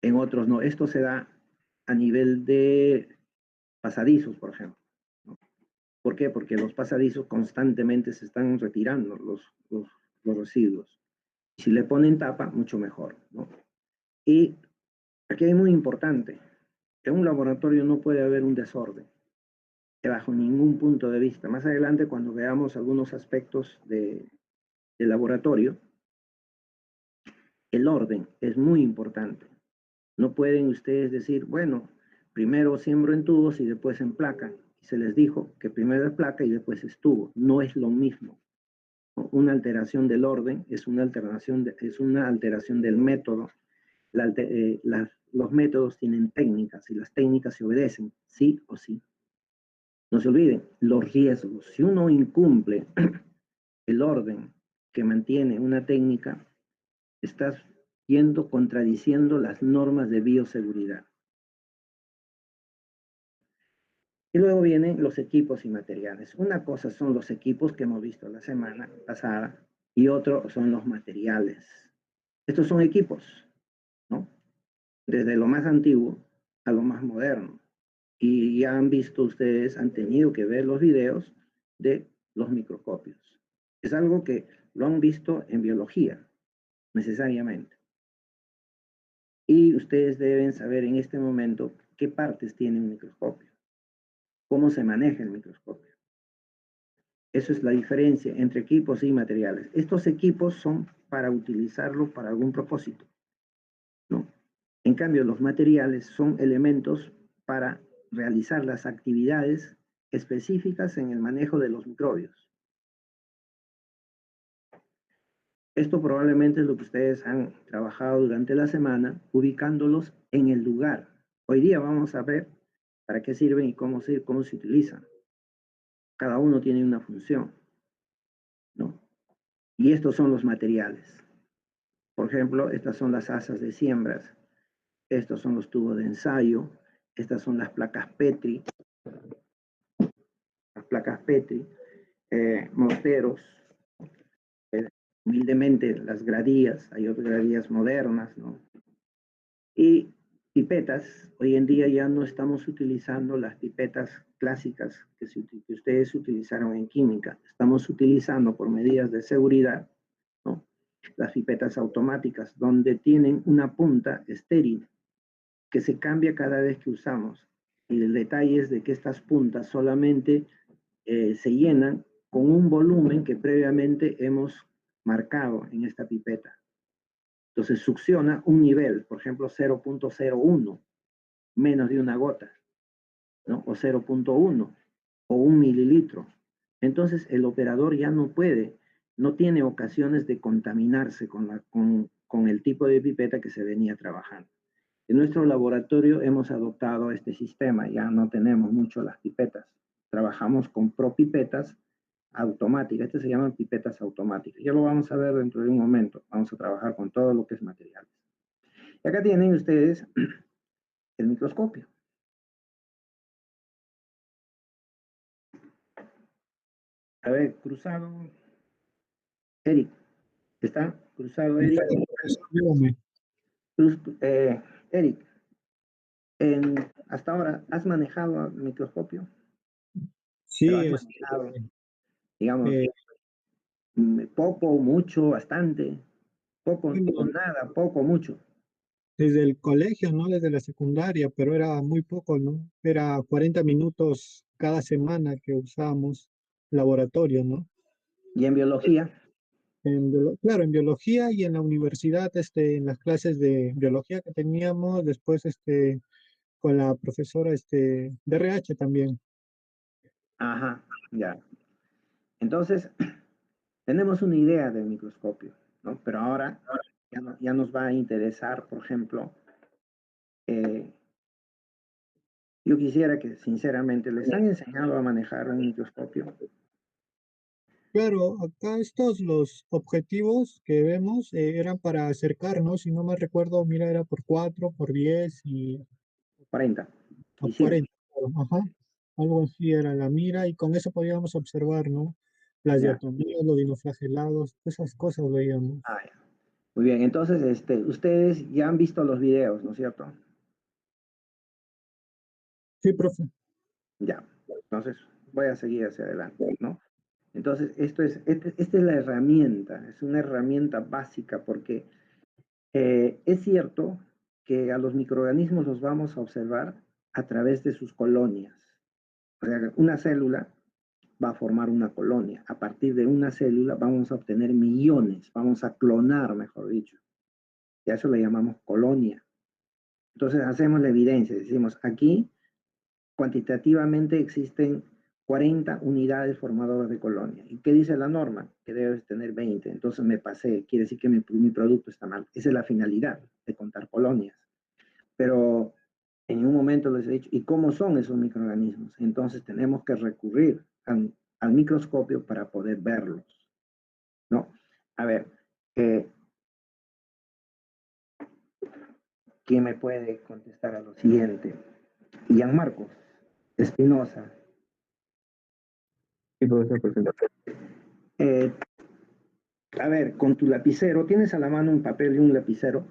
En otros no. Esto se da a nivel de pasadizos, por ejemplo, ¿no? ¿Por qué? Porque los pasadizos constantemente se están retirando los residuos. Si le ponen tapa, mucho mejor, ¿no? Y aquí es muy importante, en un laboratorio no puede haber un desorden, bajo ningún punto de vista. Más adelante, cuando veamos algunos aspectos del laboratorio, el orden es muy importante. No pueden ustedes decir, bueno, primero siembro en tubos y después en placa. Y se les dijo que primero es placa y después es tubo. No es lo mismo. Una alteración del orden es una alteración del método. Los métodos tienen técnicas y las técnicas se obedecen, sí o sí. No se olviden, los riesgos. Si uno incumple el orden que mantiene una técnica, estás contradiciendo las normas de bioseguridad. Y luego vienen los equipos y materiales. Una cosa son los equipos que hemos visto la semana pasada y otro son los materiales. Estos son equipos, ¿no? Desde lo más antiguo a lo más moderno. Y ya han visto ustedes, han tenido que ver los videos de los microscopios. Es algo que lo han visto en biología, necesariamente. Y ustedes deben saber en este momento qué partes tiene un microscopio, cómo se maneja el microscopio. Eso es la diferencia entre equipos y materiales. Estos equipos son para utilizarlo para algún propósito, ¿no? En cambio, los materiales son elementos para realizar las actividades específicas en el manejo de los microbios. Esto probablemente es lo que ustedes han trabajado durante la semana, ubicándolos en el lugar. Hoy día vamos a ver para qué sirven y cómo se utilizan. Cada uno tiene una función, ¿no? Y estos son los materiales. Por ejemplo, estas son las asas de siembras. Estos son los tubos de ensayo. Estas son las placas Petri. Morteros. Humildemente las gradías. Hay otras gradías modernas, ¿no? Y pipetas. Hoy en día ya no estamos utilizando las pipetas clásicas que ustedes utilizaron en química. Estamos utilizando por medidas de seguridad, ¿no?, las pipetas automáticas, donde tienen una punta estéril que se cambia cada vez que usamos. Y el detalle es de que estas puntas solamente se llenan con un volumen que previamente hemos marcado en esta pipeta. Entonces succiona un nivel, por ejemplo 0.01, menos de una gota. ¿no? O 0,1 o 1 mililitro. Entonces el operador ya no puede, no tiene ocasiones de contaminarse con el tipo de pipeta que se venía trabajando. En nuestro laboratorio hemos adoptado este sistema, ya no tenemos mucho las pipetas. Trabajamos con propipetas automáticas, estas se llaman pipetas automáticas. Ya lo vamos a ver dentro de un momento, vamos a trabajar con todo lo que es materiales. Y acá tienen ustedes el microscopio. A ver, cruzado. Eric, ¿está cruzado Eric? Dígame. Eric, hasta ahora, ¿has manejado el microscopio? Pero Sí, has manejado, digamos, eh, poco, mucho, bastante, poco bueno, o nada, poco, mucho. desde el colegio, ¿no? Desde la secundaria, pero era muy poco, ¿no? Era 40 minutos cada semana que usábamos laboratorio, ¿no? Y en biología, Claro, en biología y en la universidad, en las clases de biología que teníamos, después, con la profesora, de RH también. ajá, ya. Entonces, tenemos una idea del microscopio, ¿no? Pero ahora ya nos va a interesar, por ejemplo, eh, yo quisiera que sinceramente les han enseñado a manejar un microscopio. Claro, acá los objetivos que vemos eran para acercarnos, si no me recuerdo, mira, era por 4 por 10 y 40 a y 100. 40, ajá, algo así era la mira y con eso podíamos observar, ¿no? Las Ya. diatomías, los dinoflagelados, esas cosas veíamos. Ah, ya. Muy bien, entonces ustedes ya han visto los videos, ¿no es cierto? Sí, profe. Ya. Entonces voy a seguir hacia adelante, ¿no? Entonces, esta es la herramienta, es una herramienta básica porque es cierto que a los microorganismos los vamos a observar a través de sus colonias. O sea, una célula va a formar una colonia. A partir de una célula vamos a obtener millones, vamos a clonar, mejor dicho. Y a eso le llamamos colonia. Entonces hacemos la evidencia, decimos aquí cuantitativamente existen 40 unidades formadoras de colonia. ¿Y qué dice la norma? Que debes tener 20. Entonces me pasé, quiere decir que mi producto está mal. Esa es la finalidad de contar colonias. Pero en un momento les he dicho, ¿y cómo son esos microorganismos? Entonces tenemos que recurrir al microscopio para poder verlos, ¿no? A ver, eh, ¿quién me puede contestar a lo siguiente? Gianmarco Espinosa. Sí, profesor, presente. Eh, a ver, con tu lapicero, ¿tienes a la mano un papel y un lapicero?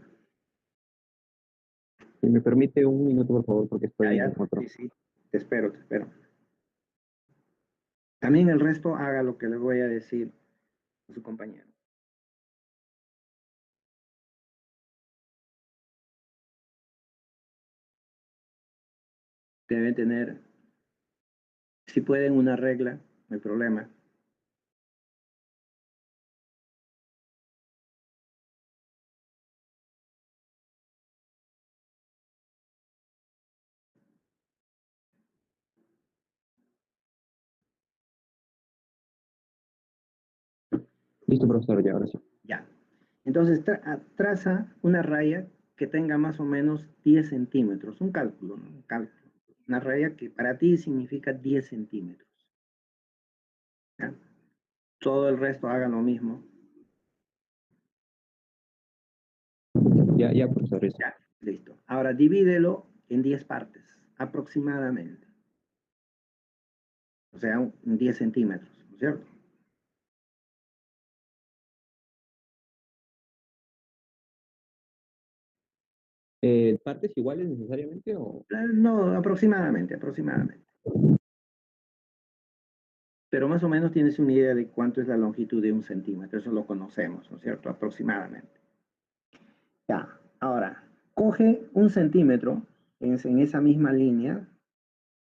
Si me permite un minuto, por favor, porque Ya, estoy ya, en otro. sí, sí, te espero, te espero. También el resto haga lo que le voy a decir a su compañero. Deben tener, si pueden, una regla, no hay problema. Listo, profesor, ya, ahora sí. Ya. Entonces, traza una raya que tenga más o menos 10 centímetros. Un cálculo, ¿no? Un cálculo. Una raya que para ti significa 10 centímetros. ¿Ya? Todo el resto haga lo mismo. Ya, profesor, listo. Ya, listo. Ahora divídelo en 10 partes, aproximadamente. O sea, 10 centímetros, ¿no es cierto? ¿Partes iguales necesariamente o...? No, aproximadamente. Pero más o menos tienes una idea de cuánto es la longitud de un centímetro. Eso lo conocemos, ¿no es cierto? Aproximadamente. Ya, ahora, coge un centímetro en esa misma línea,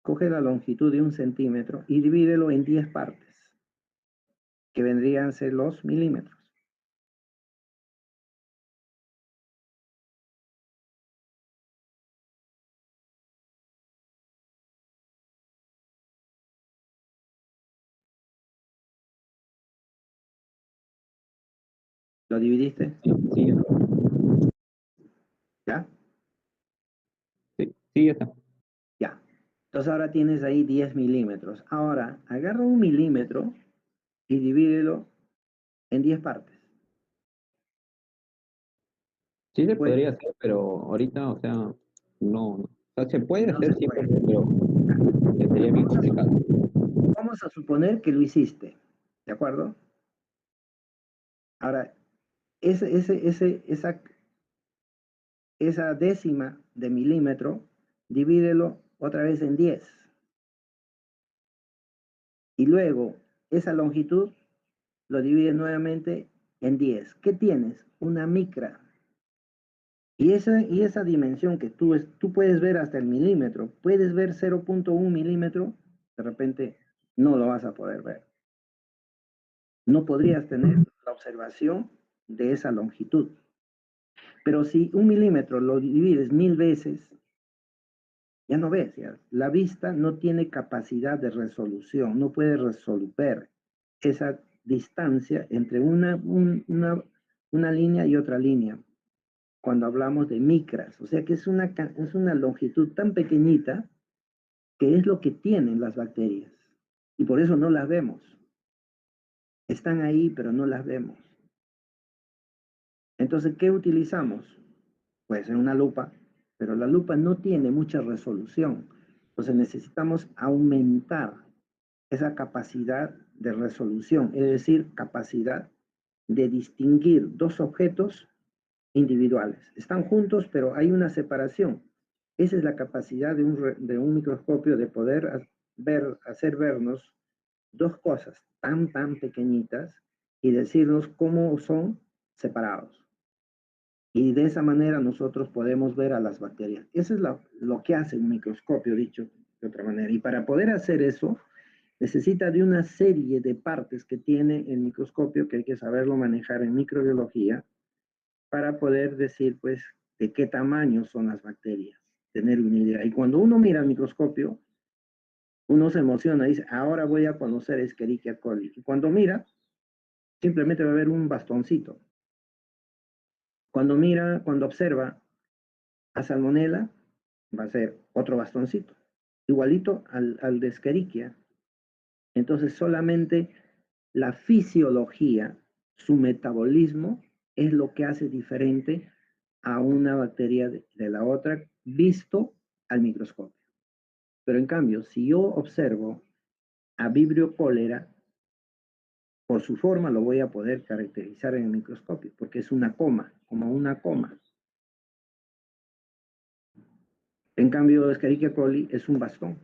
coge la longitud de un centímetro y divídelo en 10 partes, que vendrían a ser los milímetros. ¿Lo dividiste? Sí, sí, ya está. ¿Ya? Sí, ya está. Ya. Entonces ahora tienes ahí 10 milímetros. Ahora, agarra 1 milímetro y divídelo en 10 partes. Sí se Pues, podría hacer, pero ahorita, o sea, no. O sea, se puede no hacer, se sí, puede. pero sería bien complicado. Vamos a suponer que lo hiciste. ¿De acuerdo? Ahora, esa décima de milímetro, divídelo otra vez en 10. Y luego, esa longitud lo divides nuevamente en 10. ¿Qué tienes? Una micra. Y esa dimensión que tú puedes ver hasta el milímetro, puedes ver 0.1 milímetro, de repente no lo vas a poder ver. No podrías tener la observación de esa longitud. Pero si 1 milímetro lo divides 1000 veces, ya no ves. Ya. La vista no tiene capacidad de resolución, no puede resolver esa distancia entre una línea y otra línea cuando hablamos de micras. O sea que es una longitud tan pequeñita que es lo que tienen las bacterias. Y por eso no las vemos. Están ahí, pero no las vemos. Entonces, ¿qué utilizamos? Puede ser una lupa, pero la lupa no tiene mucha resolución. Entonces necesitamos aumentar esa capacidad de resolución, es decir, capacidad de distinguir dos objetos individuales. Están juntos, pero hay una separación. Esa es la capacidad de un microscopio de poder hacer vernos dos cosas tan pequeñitas y decirnos cómo son separados. Y de esa manera nosotros podemos ver a las bacterias. Eso es lo que hace un microscopio, dicho de otra manera. Y para poder hacer eso, necesita de una serie de partes que tiene el microscopio, que hay que saberlo manejar en microbiología, para poder decir, pues, de qué tamaño son las bacterias, tener una idea. Y cuando uno mira al microscopio, uno se emociona, dice, ahora voy a conocer Escherichia coli. Y cuando mira, simplemente va a haber un bastoncito. Cuando observa a Salmonella, va a ser otro bastoncito, igualito al de Escherichia. Entonces solamente la fisiología, su metabolismo, es lo que hace diferente a una bacteria de la otra visto al microscopio. Pero en cambio, si yo observo a Vibrio cólera, por su forma lo voy a poder caracterizar en el microscopio, porque es una coma, como una coma. En cambio, Escherichia coli es un bastón.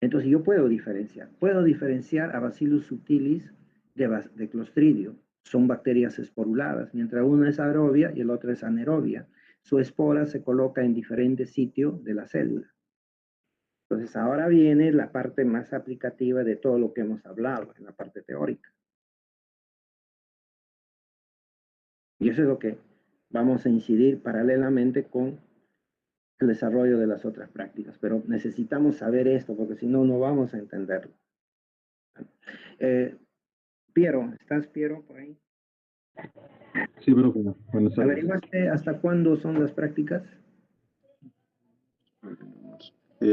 Entonces yo puedo diferenciar a Bacillus subtilis de Clostridio. Son bacterias esporuladas, mientras una es aerobia y el otro es anaerobia. Su espora se coloca en diferentes sitios de la célula. Entonces ahora viene la parte más aplicativa de todo lo que hemos hablado, en la parte teórica. Y eso es lo que vamos a incidir paralelamente con el desarrollo de las otras prácticas. Pero necesitamos saber esto, porque si no, no vamos a entenderlo. Piero, ¿estás Piero por ahí? Sí, profe, buenas tardes. ¿Averiguaste hasta cuándo son las prácticas?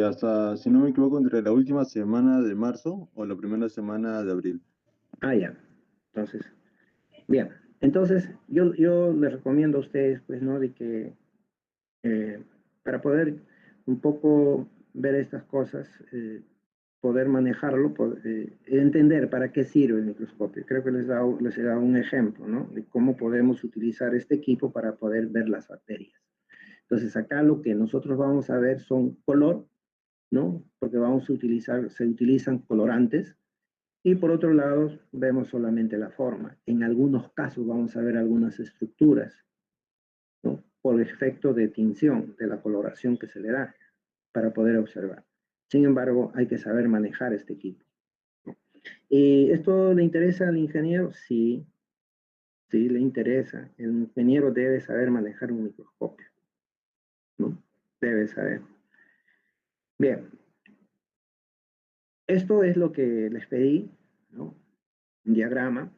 Hasta, si no me equivoco, entre la última semana de marzo o la primera semana de abril. Ah, ya. Entonces, bien. Entonces, yo les recomiendo a ustedes, pues, ¿no? De que para poder un poco ver estas cosas, poder manejarlo, entender para qué sirve el microscopio. Creo que les he dado un ejemplo, ¿no? De cómo podemos utilizar este equipo para poder ver las bacterias. Entonces, acá lo que nosotros vamos a ver son color, ¿no? Porque se utilizan colorantes. Y por otro lado, vemos solamente la forma. En algunos casos vamos a ver algunas estructuras, ¿no? Por efecto de tinción, de la coloración que se le da para poder observar. Sin embargo, hay que saber manejar este equipo, ¿no? ¿Esto le interesa al ingeniero? Sí, sí le interesa. El ingeniero debe saber manejar un microscopio, ¿no? Debe saber. Bien, esto es lo que les pedí, ¿no? Un diagrama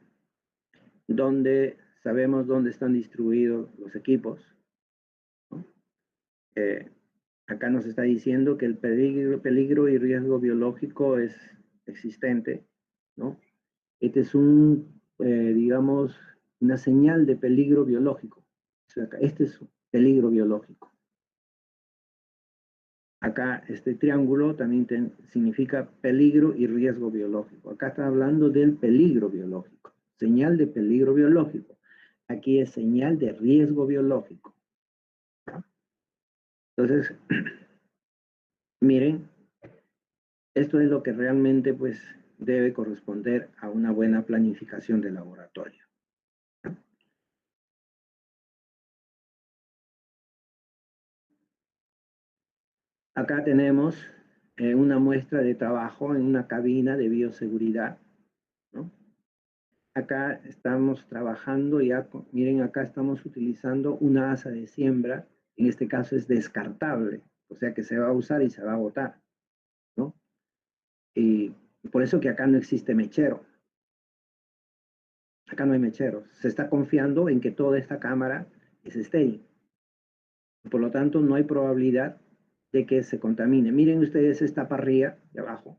donde sabemos dónde están distribuidos los equipos, ¿no? Acá nos está diciendo que el peligro y riesgo biológico es existente, ¿no? Este es digamos, una señal de peligro biológico. O sea, este es un peligro biológico. Acá este triángulo también significa peligro y riesgo biológico. Acá está hablando del peligro biológico, señal de peligro biológico. Aquí es señal de riesgo biológico. Entonces, miren, esto es lo que realmente pues debe corresponder a una buena planificación de laboratorio. Acá tenemos una muestra de trabajo en una cabina de bioseguridad, ¿no? Acá estamos trabajando ya, miren, acá estamos utilizando una asa de siembra, en este caso es descartable, o sea que se va a usar y se va a botar, ¿no? Y por eso que acá no existe mechero. Acá no hay mecheros. Se está confiando en que toda esta cámara es estéril. Por lo tanto, no hay probabilidad de que se contamine. Miren ustedes esta parrilla de abajo.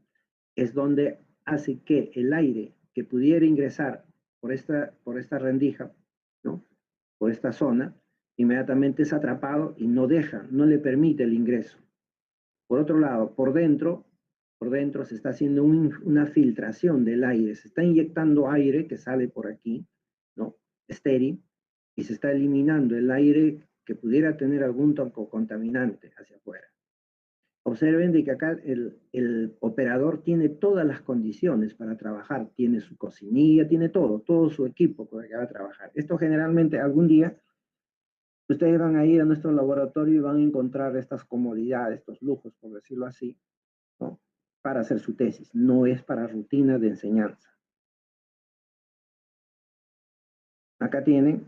Es donde hace que el aire que pudiera ingresar por esta rendija, ¿no? Por esta zona, inmediatamente es atrapado y no le permite el ingreso. Por otro lado, por dentro se está haciendo una filtración del aire, se está inyectando aire que sale por aquí, ¿no? Estéril, y se está eliminando el aire que pudiera tener algún tipo contaminante hacia afuera. Observen de que acá el operador tiene todas las condiciones para trabajar, tiene su cocinilla, tiene todo su equipo con el que va a trabajar. Esto generalmente algún día ustedes van a ir a nuestro laboratorio y van a encontrar estas comodidades, estos lujos, por decirlo así, ¿no? Para hacer su tesis, no es para rutina de enseñanza. Acá tienen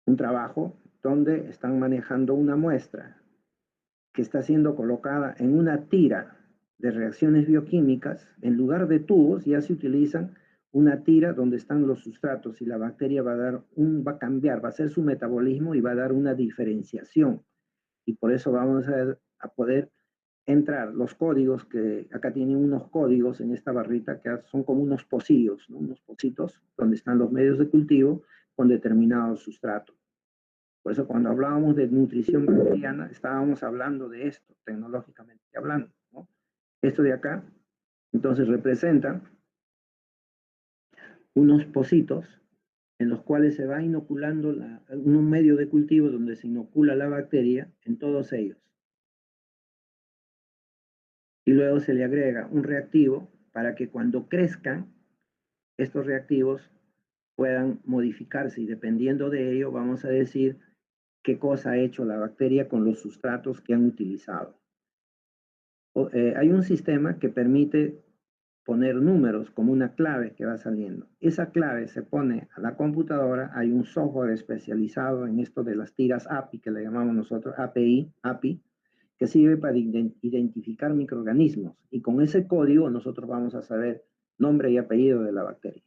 un trabajo donde están manejando una muestra que está siendo colocada en una tira de reacciones bioquímicas. En lugar de tubos ya se utilizan una tira donde están los sustratos y la bacteria va a cambiar, va a hacer su metabolismo y va a dar una diferenciación. Y por eso vamos a poder entrar los códigos, que acá tienen unos códigos en esta barrita que son como unos pocillos, ¿no? Unos pocitos donde están los medios de cultivo con determinados sustratos. Por eso cuando hablábamos de nutrición bacteriana, estábamos hablando de esto, tecnológicamente hablando, ¿no? Esto de acá, entonces representa unos pocitos en los cuales se va inoculando un medio de cultivo donde se inocula la bacteria en todos ellos. Y luego se le agrega un reactivo para que cuando crezcan, estos reactivos puedan modificarse y dependiendo de ello vamos a decir qué cosa ha hecho la bacteria con los sustratos que han utilizado. Hay un sistema que permite poner números como una clave que va saliendo. Esa clave se pone a la computadora, hay un software especializado en esto de las tiras API, que le llamamos nosotros API, que sirve para identificar microorganismos. Y con ese código nosotros vamos a saber nombre y apellido de la bacteria.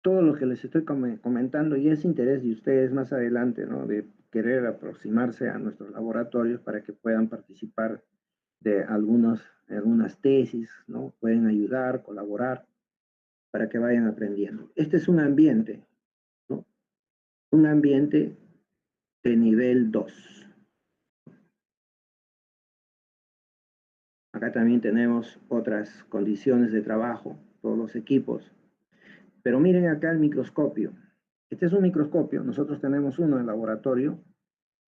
Todo lo que les estoy comentando y es interés de ustedes más adelante, ¿no? De querer aproximarse a nuestros laboratorios para que puedan participar de algunas tesis, ¿no? Pueden ayudar, colaborar para que vayan aprendiendo. Este es un ambiente, ¿no? Un ambiente de nivel 2. Acá también tenemos otras condiciones de trabajo, todos los equipos. Pero miren acá el microscopio. Este es un microscopio, nosotros tenemos uno en el laboratorio,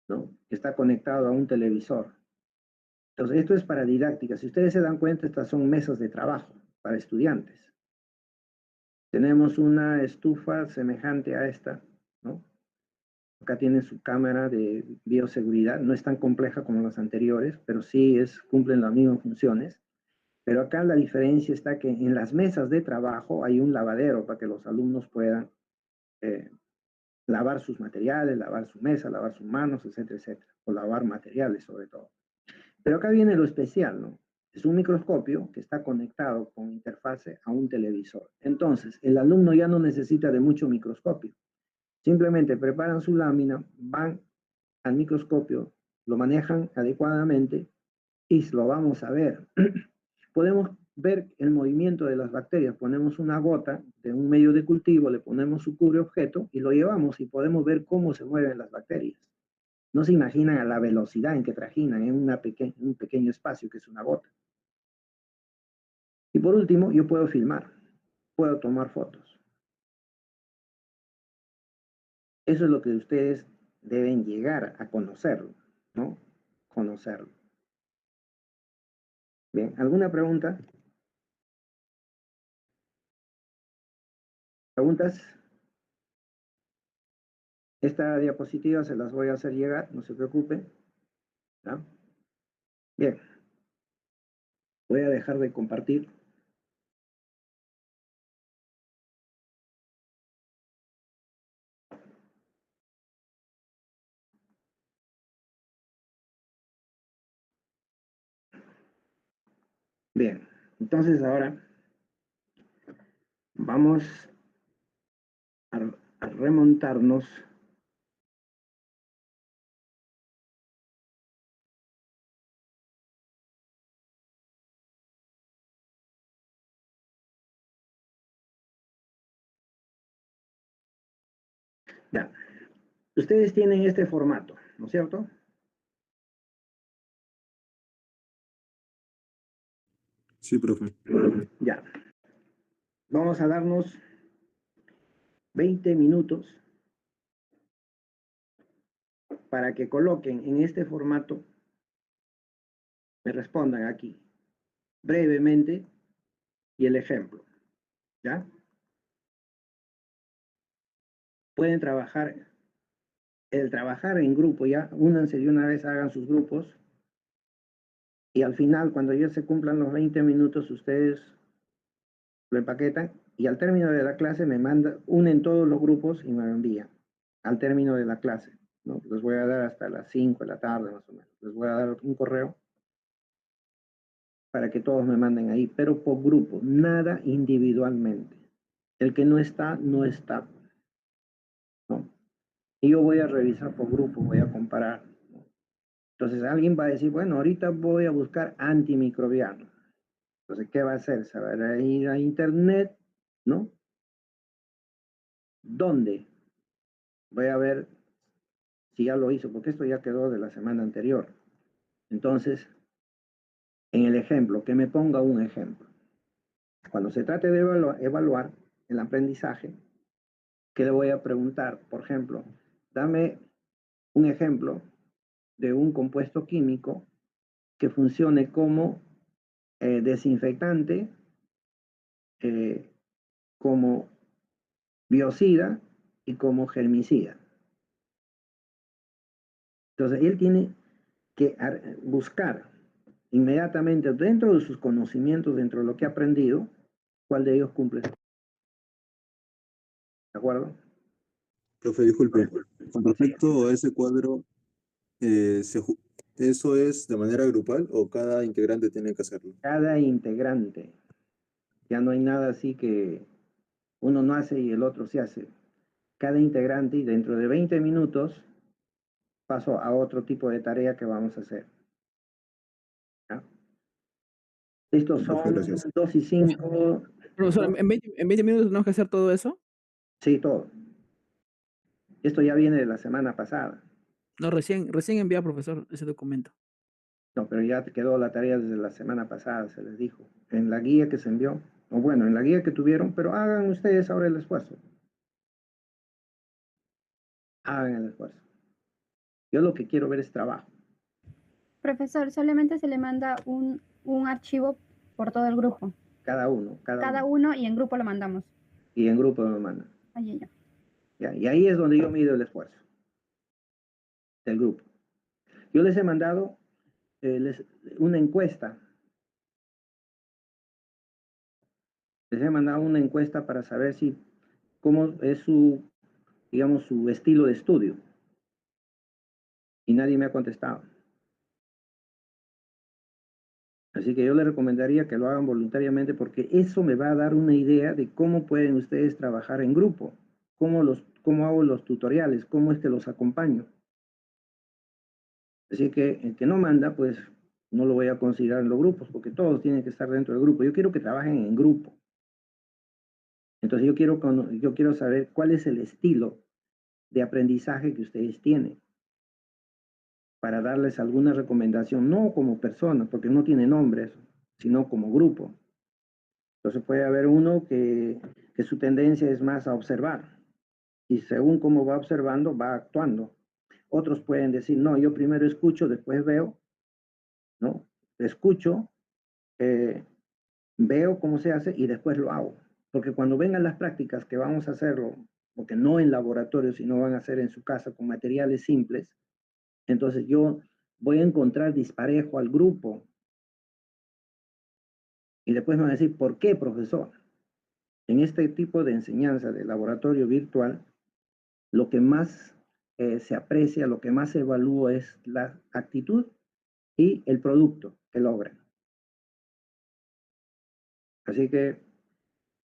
¿no? Que está conectado a un televisor. Entonces, esto es para didáctica. Si ustedes se dan cuenta, estas son mesas de trabajo para estudiantes. Tenemos una estufa semejante a esta, ¿no? Acá tienen su cámara de bioseguridad. No es tan compleja como las anteriores, pero sí cumplen las mismas funciones. Pero acá la diferencia está que en las mesas de trabajo hay un lavadero para que los alumnos puedan lavar sus materiales, lavar su mesa, lavar sus manos, etcétera, etcétera. O lavar materiales sobre todo. Pero acá viene lo especial, ¿no? Es un microscopio que está conectado con interfase a un televisor. Entonces, el alumno ya no necesita de mucho microscopio. Simplemente preparan su lámina, van al microscopio, lo manejan adecuadamente y lo vamos a ver. Podemos ver el movimiento de las bacterias. Ponemos una gota de un medio de cultivo, le ponemos su cubre objeto y lo llevamos y podemos ver cómo se mueven las bacterias. No se imaginan a la velocidad en que trajinan en un pequeño espacio que es una gota. Y por último, yo puedo filmar, puedo tomar fotos. Eso es lo que ustedes deben llegar a conocerlo, ¿no? Conocerlo. Bien, ¿alguna pregunta? ¿Preguntas? Esta diapositiva se las voy a hacer llegar, no se preocupen. ¿Ya? Bien. Voy a dejar de compartir. Bien, entonces ahora vamos a remontarnos ya. Ustedes tienen este formato, ¿no es cierto? Sí, profe. Ya. Vamos a darnos 20 minutos para que coloquen en este formato, me respondan aquí brevemente y el ejemplo, ¿ya? Pueden trabajar, el trabajar en grupo, ya, únanse de una vez, hagan sus grupos, y al final, cuando ya se cumplan los 20 minutos, ustedes lo empaquetan, y al término de la clase me mandan, unen todos los grupos y me lo envían, al término de la clase, ¿no? Les voy a dar hasta las 5 de la tarde, más o menos. Les voy a dar un correo para que todos me manden ahí, pero por grupo, nada individualmente. El que no está, no está, ¿no? Y yo voy a revisar por grupo, voy a comparar, ¿no? Entonces alguien va a decir, bueno, ahorita voy a buscar antimicrobiano. Entonces, ¿qué va a hacer? Se va a ir a internet, ¿no? ¿Dónde? Voy a ver si ya lo hizo, porque esto ya quedó de la semana anterior. Entonces, en el ejemplo, que me ponga un ejemplo. Cuando se trate de evaluar el aprendizaje, ¿qué le voy a preguntar? Por ejemplo, dame un ejemplo de un compuesto químico que funcione como desinfectante, como biocida y como germicida. Entonces, él tiene que buscar inmediatamente dentro de sus conocimientos, dentro de lo que ha aprendido, cuál de ellos cumple. ¿De acuerdo? Profe, disculpe. Con respecto a ese cuadro, ¿eso es de manera grupal o cada integrante tiene que hacerlo? Cada integrante. Ya no hay nada así que uno no hace y el otro se hace. Cada integrante, y dentro de 20 minutos paso a otro tipo de tarea que vamos a hacer. ¿Ya? Estos Profe, son gracias. 2 y 5. Profesor, en 20 minutos tenemos que hacer todo eso. Sí, todo. Esto ya viene de la semana pasada. No, recién enviado, profesor, ese documento. No, pero ya quedó la tarea desde la semana pasada, se les dijo. En la guía que se envió, o bueno, en la guía que tuvieron, pero hagan ustedes ahora el esfuerzo. Hagan el esfuerzo. Yo lo que quiero ver es trabajo. Profesor, solamente se le manda un archivo por todo el grupo. Cada uno. Cada uno y en grupo lo mandamos. Y en grupo me mandan. Ay, ya. Ya, y ahí es donde yo mido el esfuerzo del grupo. Yo les he mandado una encuesta. Les he mandado una encuesta para saber cómo es su, digamos, su estilo de estudio. Y nadie me ha contestado. Así que yo le recomendaría que lo hagan voluntariamente porque eso me va a dar una idea de cómo pueden ustedes trabajar en grupo, cómo hago los tutoriales, cómo es que los acompaño. Así que el que no manda, pues no lo voy a considerar en los grupos porque todos tienen que estar dentro del grupo. Yo quiero que trabajen en grupo. Entonces yo quiero saber cuál es el estilo de aprendizaje que ustedes tienen para darles alguna recomendación, no como personas, porque no tiene nombres, sino como grupo. Entonces puede haber uno que su tendencia es más a observar y según cómo va observando, va actuando. Otros pueden decir, no, yo primero escucho, después veo, ¿no? Escucho, veo cómo se hace y después lo hago. Porque cuando vengan las prácticas que vamos a hacerlo, porque no en laboratorio, sino van a hacer en su casa con materiales simples, entonces yo voy a encontrar disparejo al grupo. Y después me van a decir, ¿por qué, profesor? En este tipo de enseñanza de laboratorio virtual, lo que más se aprecia, lo que más se evalúa es la actitud y el producto que logran. Así que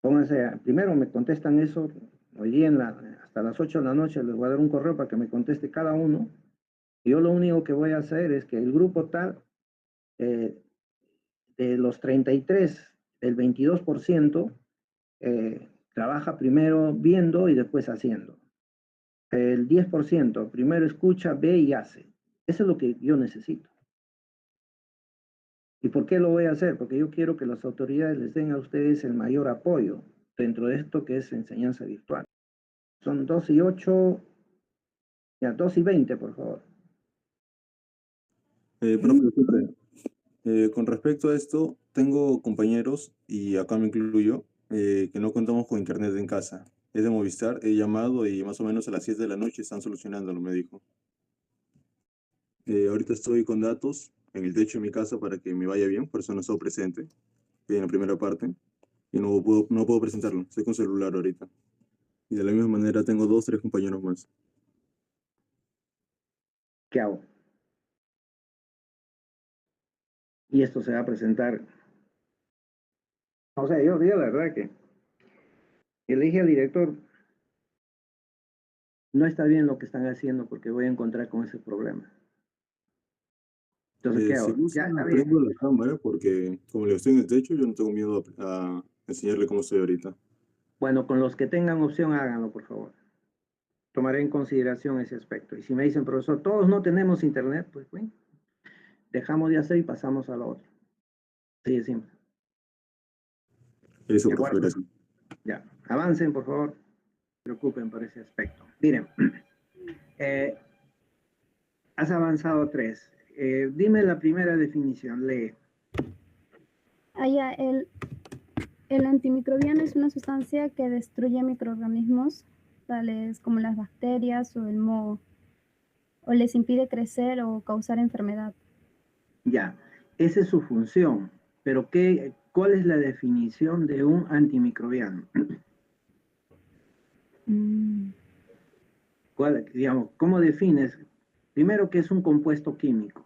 pónganse, primero me contestan eso, hoy día hasta las 8 de la noche les voy a dar un correo para que me conteste cada uno. Y yo lo único que voy a hacer es que el grupo tal, de los 33, el 22%, trabaja primero viendo y después haciendo. El 10% primero escucha, ve y hace. Eso es lo que yo necesito. ¿Y por qué lo voy a hacer? Porque yo quiero que las autoridades les den a ustedes el mayor apoyo dentro de esto que es enseñanza virtual. Son 2 y 8, ya 2 y 20, por favor. Profe, con respecto a esto, tengo compañeros, y acá me incluyo, que no contamos con internet en casa. Es de Movistar, he llamado y más o menos a las 7 de la noche están solucionándolo, me dijo. Ahorita estoy con datos en el techo de mi casa para que me vaya bien, por eso no estoy presente en la primera parte y no puedo presentarlo, estoy con celular ahorita. Y de la misma manera tengo 2, 3 compañeros más. ¿Qué hago? Y esto se va a presentar. O sea, yo la verdad que le dije al director, no está bien lo que están haciendo porque voy a encontrar con ese problema. Entonces, ¿qué Si hago? gusta, Ya está bien. prendo la cámara porque como le estoy en el techo, yo no tengo miedo a enseñarle cómo estoy ahorita. Bueno, con los que tengan opción, háganlo, por favor. Tomaré en consideración ese aspecto. Y si me dicen, profesor, todos no tenemos internet, pues bueno, dejamos de hacer y pasamos a lo otro. Así de simple. Eso, ¿De profe, acuerdo? gracias. Ya, avancen, por favor. No se preocupen por ese aspecto. Miren, has avanzado 3. Dime la primera definición, lee. Allá, el antimicrobiano es una sustancia que destruye microorganismos, tales como las bacterias o el moho, o les impide crecer o causar enfermedad. Ya, esa es su función. Pero ¿cuál es la definición de un antimicrobiano? Digamos, ¿cómo defines? Primero, ¿qué es un compuesto químico?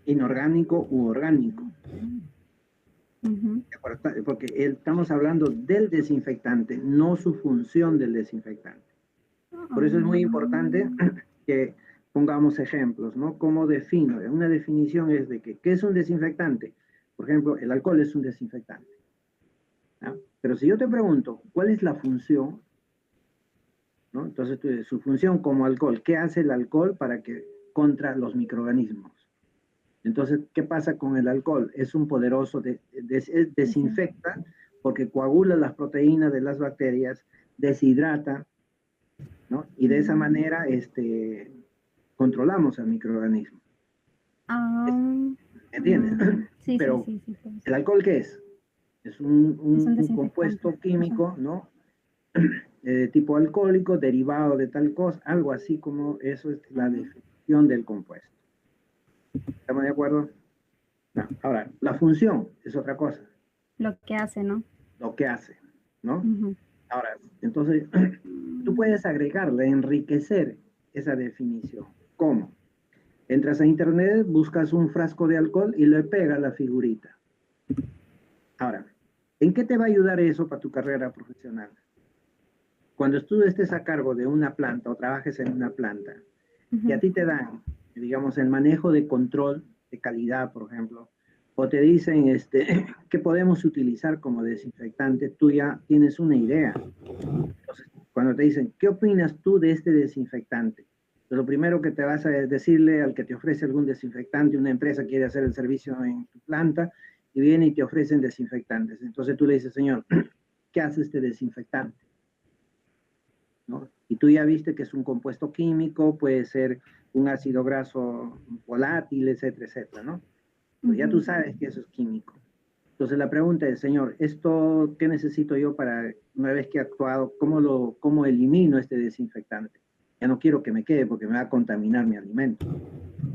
Inorgánico u orgánico. Porque estamos hablando del desinfectante, no su función del desinfectante. Por eso es muy importante que pongamos ejemplos, ¿no? ¿Cómo defino? Una definición es de que, ¿qué es un desinfectante? Por ejemplo, el alcohol es un desinfectante. ¿No? Pero si yo te pregunto, ¿cuál es la función? ¿No? Entonces, su función como alcohol, ¿qué hace el alcohol contra los microorganismos? Entonces, ¿qué pasa con el alcohol? Es un poderoso, desinfecta porque coagula las proteínas de las bacterias, deshidrata, ¿no? Y de esa manera controlamos al microorganismo. ¿Entiendes? Sí, pero sí. ¿el alcohol qué es? Es un compuesto químico, ¿no? Tipo alcohólico, derivado de tal cosa, algo así como eso es la definición del compuesto. ¿Estamos de acuerdo? No. Ahora, la función es otra cosa. Lo que hace, ¿no? Lo que hace, ¿no? Ahora, entonces, tú puedes agregarle, enriquecer esa definición. ¿Cómo? Entras a internet, buscas un frasco de alcohol y le pegas la figurita. Ahora, ¿en qué te va a ayudar eso para tu carrera profesional? Cuando tú estés a cargo de una planta o trabajes en una planta, y a ti te dan, digamos, el manejo de control de calidad, por ejemplo, o te dicen qué podemos utilizar como desinfectante, tú ya tienes una idea. Entonces, cuando te dicen, ¿qué opinas tú de este desinfectante? Pues lo primero que te vas a decirle al que te ofrece algún desinfectante, una empresa quiere hacer el servicio en tu planta y viene y te ofrecen desinfectantes. Entonces tú le dices, señor, ¿qué hace este desinfectante? ¿No? Y tú ya viste que es un compuesto químico, puede ser un ácido graso volátil, etcétera, etcétera, ¿no? Pues ya tú sabes que eso es químico. Entonces la pregunta es, señor, ¿esto qué necesito yo para, una vez que he actuado, cómo elimino este desinfectante? Ya no quiero que me quede porque me va a contaminar mi alimento.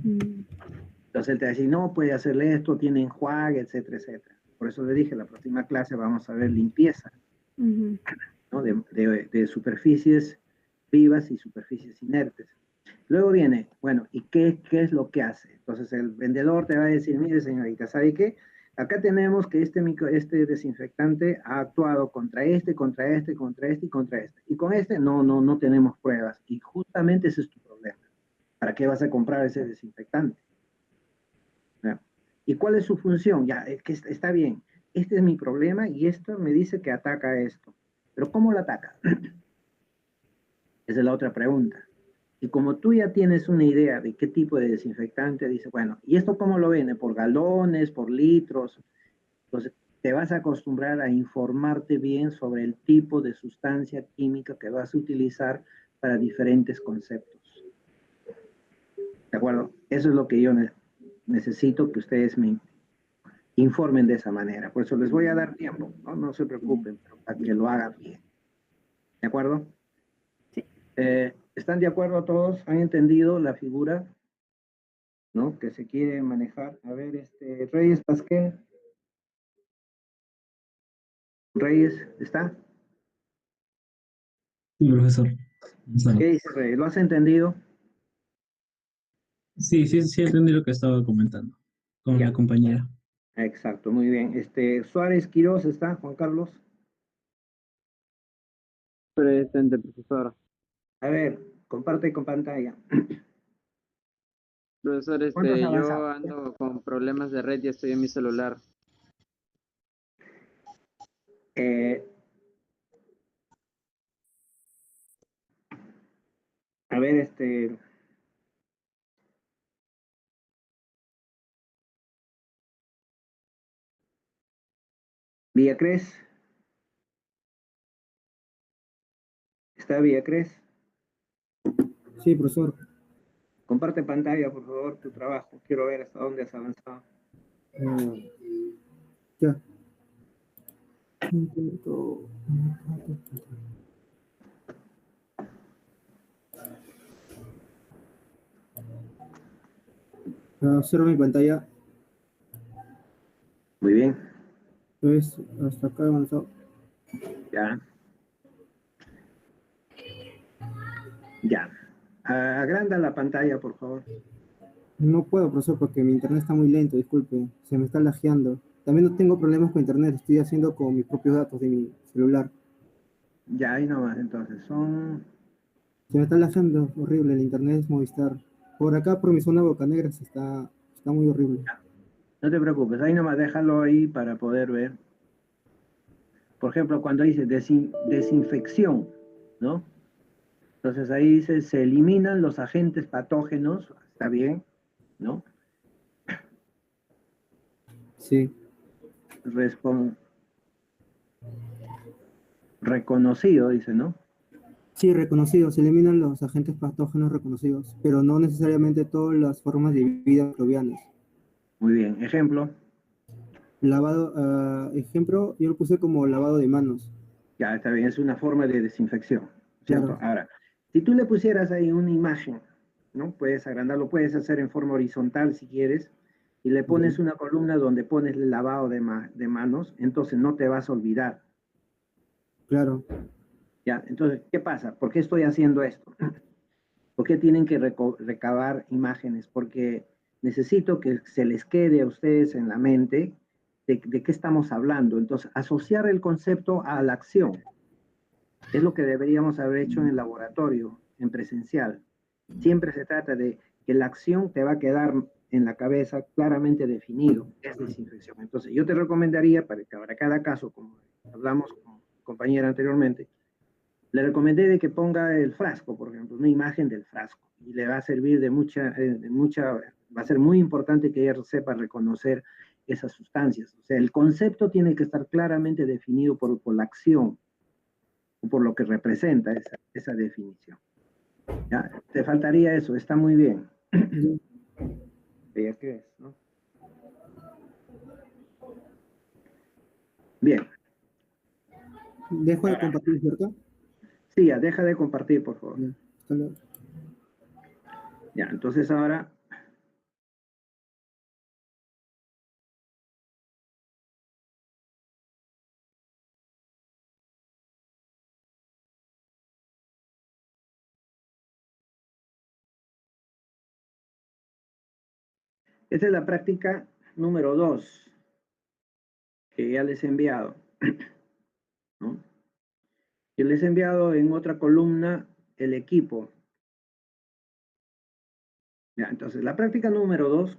Entonces él te va a decir, no, puede hacerle esto, tiene enjuague, etcétera, etcétera. Por eso le dije, la próxima clase vamos a ver limpieza, ¿no? de superficies vivas y superficies inertes. Luego viene, bueno, ¿y qué es lo que hace? Entonces el vendedor te va a decir, mire señorita, ¿sabe qué? Acá tenemos que este desinfectante ha actuado contra este, contra este, contra este y contra este. Y con este no tenemos pruebas. Y justamente ese es tu problema. ¿Para qué vas a comprar ese desinfectante? ¿No? ¿Y cuál es su función? Ya, es que está bien. Este es mi problema y esto me dice que ataca esto. Pero ¿cómo lo ataca? Esa es la otra pregunta. Y como tú ya tienes una idea de qué tipo de desinfectante, dice, bueno, ¿y esto cómo lo vende? ¿Por galones, por litros? Entonces, te vas a acostumbrar a informarte bien sobre el tipo de sustancia química que vas a utilizar para diferentes conceptos. ¿De acuerdo? Eso es lo que yo necesito que ustedes me informen de esa manera. Por eso les voy a dar tiempo, ¿no? No se preocupen, pero para que lo hagan bien. ¿De acuerdo? Sí. ¿Están de acuerdo todos? ¿Han entendido la figura, ¿no? Que se quiere manejar? A ver, Reyes Pasquel. Reyes, ¿está? Sí, profesor. ¿Qué dice Reyes? ¿Lo has entendido? Sí, entendí lo que estaba comentando con Ya. la compañera. Exacto, muy bien. Suárez Quiroz, ¿está? Juan Carlos. Presente, profesor. A ver, comparte con pantalla. Profesor, ¿Cuánto has yo avanzado? ando con problemas de red y estoy en mi celular. A ver, Villacres. ¿Está Villacres? Sí, profesor. Comparte pantalla, por favor, tu trabajo. Quiero ver hasta dónde has avanzado. Ya. Observo mi pantalla. Muy bien. Entonces, hasta acá he avanzado. Ya. Ya. Agranda la pantalla, por favor. No puedo, profesor, porque mi internet está muy lento, disculpe. Se me está lajeando. También no tengo problemas con internet. Estoy haciendo con mis propios datos de mi celular. Ya, ahí nomás, entonces. Se me está lajeando. Horrible. El internet es Movistar. Por acá, por mi zona Bocanegra, está muy horrible. No te preocupes, ahí nomás déjalo ahí para poder ver. Por ejemplo, cuando dice desinfección, ¿no? Entonces ahí dice, se eliminan los agentes patógenos, está bien, ¿no? Sí. Reconocido, dice, ¿no? Sí, reconocidos. Se eliminan los agentes patógenos reconocidos, pero no necesariamente todas las formas de vida microbianas. Muy bien. Ejemplo. Lavado, ejemplo, yo lo puse como lavado de manos. Ya, está bien, es una forma de desinfección, ¿cierto? Claro. Ahora, si tú le pusieras ahí una imagen, ¿no? Puedes agrandarlo, puedes hacer en forma horizontal si quieres, y le pones una columna donde pones el lavado de manos, entonces no te vas a olvidar. Claro. Ya, entonces, ¿qué pasa? ¿Por qué estoy haciendo esto? ¿Por qué tienen que recabar imágenes? Porque necesito que se les quede a ustedes en la mente de qué estamos hablando. Entonces, asociar el concepto a la acción es lo que deberíamos haber hecho en el laboratorio, en presencial. Siempre se trata de que la acción te va a quedar en la cabeza claramente definido, es desinfección. Entonces, yo te recomendaría, para cada caso, como hablamos con compañera anteriormente, le recomendé de que ponga el frasco, por ejemplo, una imagen del frasco, y le va a servir de mucha, va a ser muy importante que ella sepa reconocer esas sustancias. O sea, el concepto tiene que estar claramente definido por la acción, o por lo que representa esa definición. ¿Ya? Te faltaría eso, está muy bien. ¿Ya crees, no? Bien. Dejo de compartir, ¿cierto? Sí, ya, deja de compartir, por favor. Ya, hasta luego. Ya, entonces ahora... Esta es la práctica número 2 que ya les he enviado, ¿no? Yo les he enviado en otra columna el equipo. Ya, entonces, la práctica número 2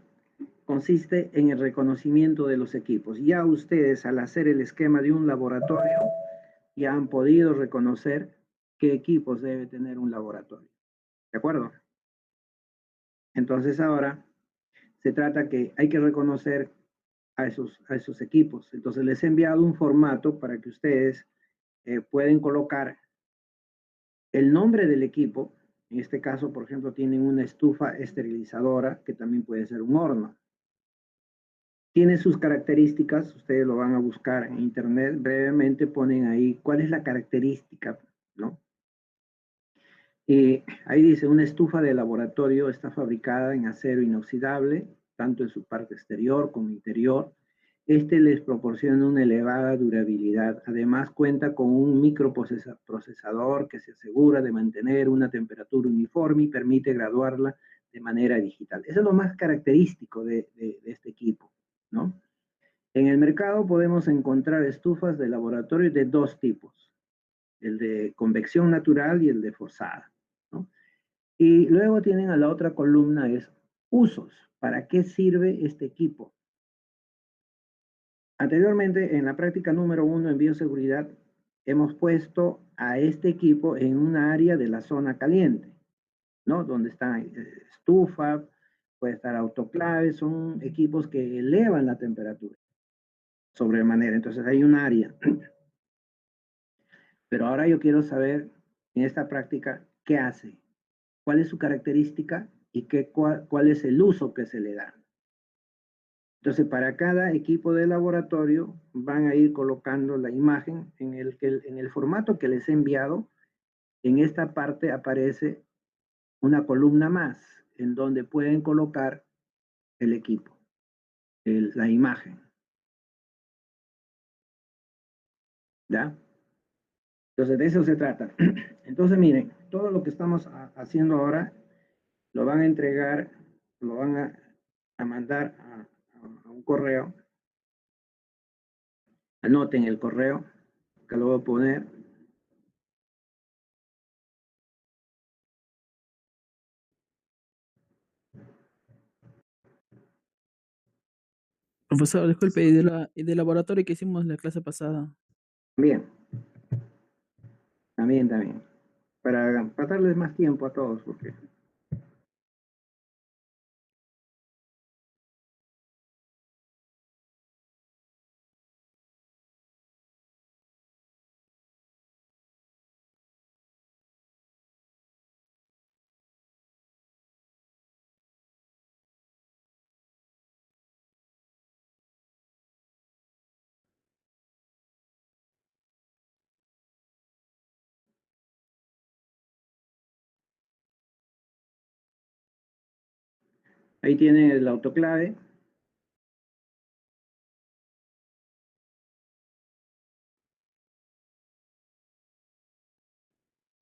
consiste en el reconocimiento de los equipos. Ya ustedes, al hacer el esquema de un laboratorio, ya han podido reconocer qué equipos debe tener un laboratorio. ¿De acuerdo? Entonces, ahora se trata que hay que reconocer a esos equipos. Entonces, les he enviado un formato para que ustedes pueden colocar el nombre del equipo. En este caso, por ejemplo, tienen una estufa esterilizadora, que también puede ser un horno. Tiene sus características, ustedes lo van a buscar en internet, brevemente ponen ahí cuál es la característica, ¿no? Y ahí dice, una estufa de laboratorio está fabricada en acero inoxidable, tanto en su parte exterior como interior. Este les proporciona una elevada durabilidad. Además, cuenta con un microprocesador que se asegura de mantener una temperatura uniforme y permite graduarla de manera digital. Eso es lo más característico de este equipo, ¿no? En el mercado podemos encontrar estufas de laboratorio de dos tipos, el de convección natural y el de forzada, ¿no? Y luego tienen a la otra columna es usos. ¿Para qué sirve este equipo? Anteriormente, en la práctica número 1 en bioseguridad, hemos puesto a este equipo en un área de la zona caliente, ¿no? Donde está estufa, puede estar autoclave, son equipos que elevan la temperatura sobremanera. Entonces hay un área. Pero ahora yo quiero saber en esta práctica qué hace, cuál es su característica y cuál es el uso que se le da. Entonces, para cada equipo de laboratorio van a ir colocando la imagen en el formato que les he enviado. En esta parte aparece una columna más en donde pueden colocar el equipo, la imagen. ¿Ya? Entonces, de eso se trata. Entonces, miren, todo lo que estamos haciendo ahora lo van a entregar, lo van a mandar a un correo. Anoten el correo, que lo voy a poner. Profesor, disculpe, y del laboratorio que hicimos la clase pasada. Bien, también. Para darles más tiempo a todos, porque... Ahí tienen el autoclave.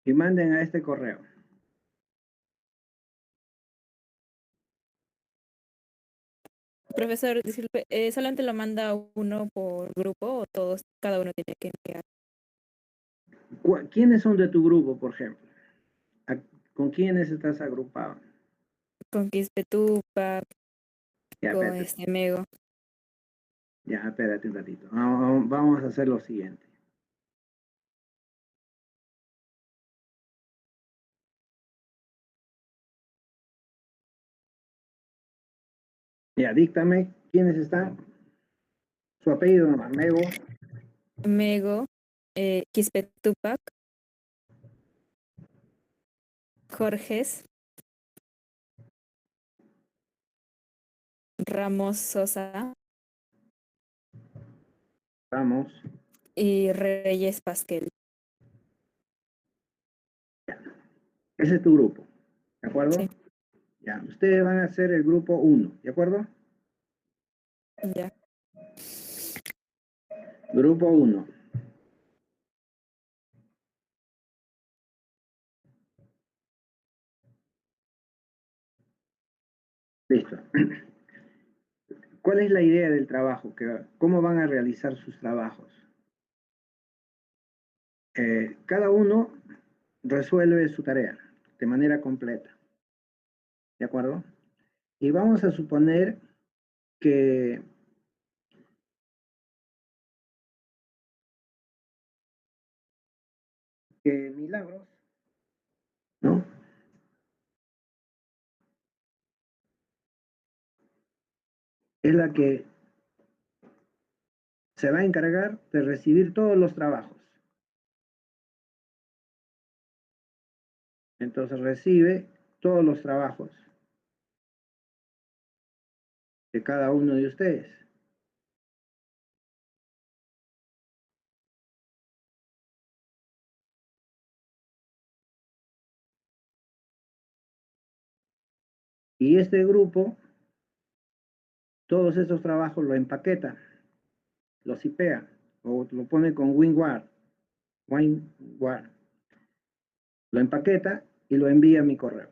Y manden a este correo. Profesor, disculpe, ¿solamente lo manda uno por grupo o todos, cada uno tiene que enviar? ¿Quiénes son de tu grupo, por ejemplo? ¿Con quiénes estás agrupado? Con Quispetupa, Ya, con espérate, Mego. ya, espérate un ratito. Vamos a hacer lo siguiente. Ya, díctame quiénes están. Su apellido nomás, Mego. Mego, Quispetupac, Jorges, Ramos Sosa Vamos. y Reyes Pasquel. Ese es tu grupo, ¿de acuerdo? Sí. Ya, ustedes van a ser el grupo 1, ¿de acuerdo? Ya. Grupo 1. Listo. ¿Cuál es la idea del trabajo? ¿Cómo van a realizar sus trabajos? Cada uno resuelve su tarea de manera completa, ¿de acuerdo? Y vamos a suponer que Milagros, ¿no? Es la que se va a encargar de recibir todos los trabajos. Entonces recibe todos los trabajos de cada uno de ustedes. Y este grupo, todos esos trabajos lo empaqueta, lo zipea o lo pone con WinRAR. Lo empaqueta y lo envía a mi correo.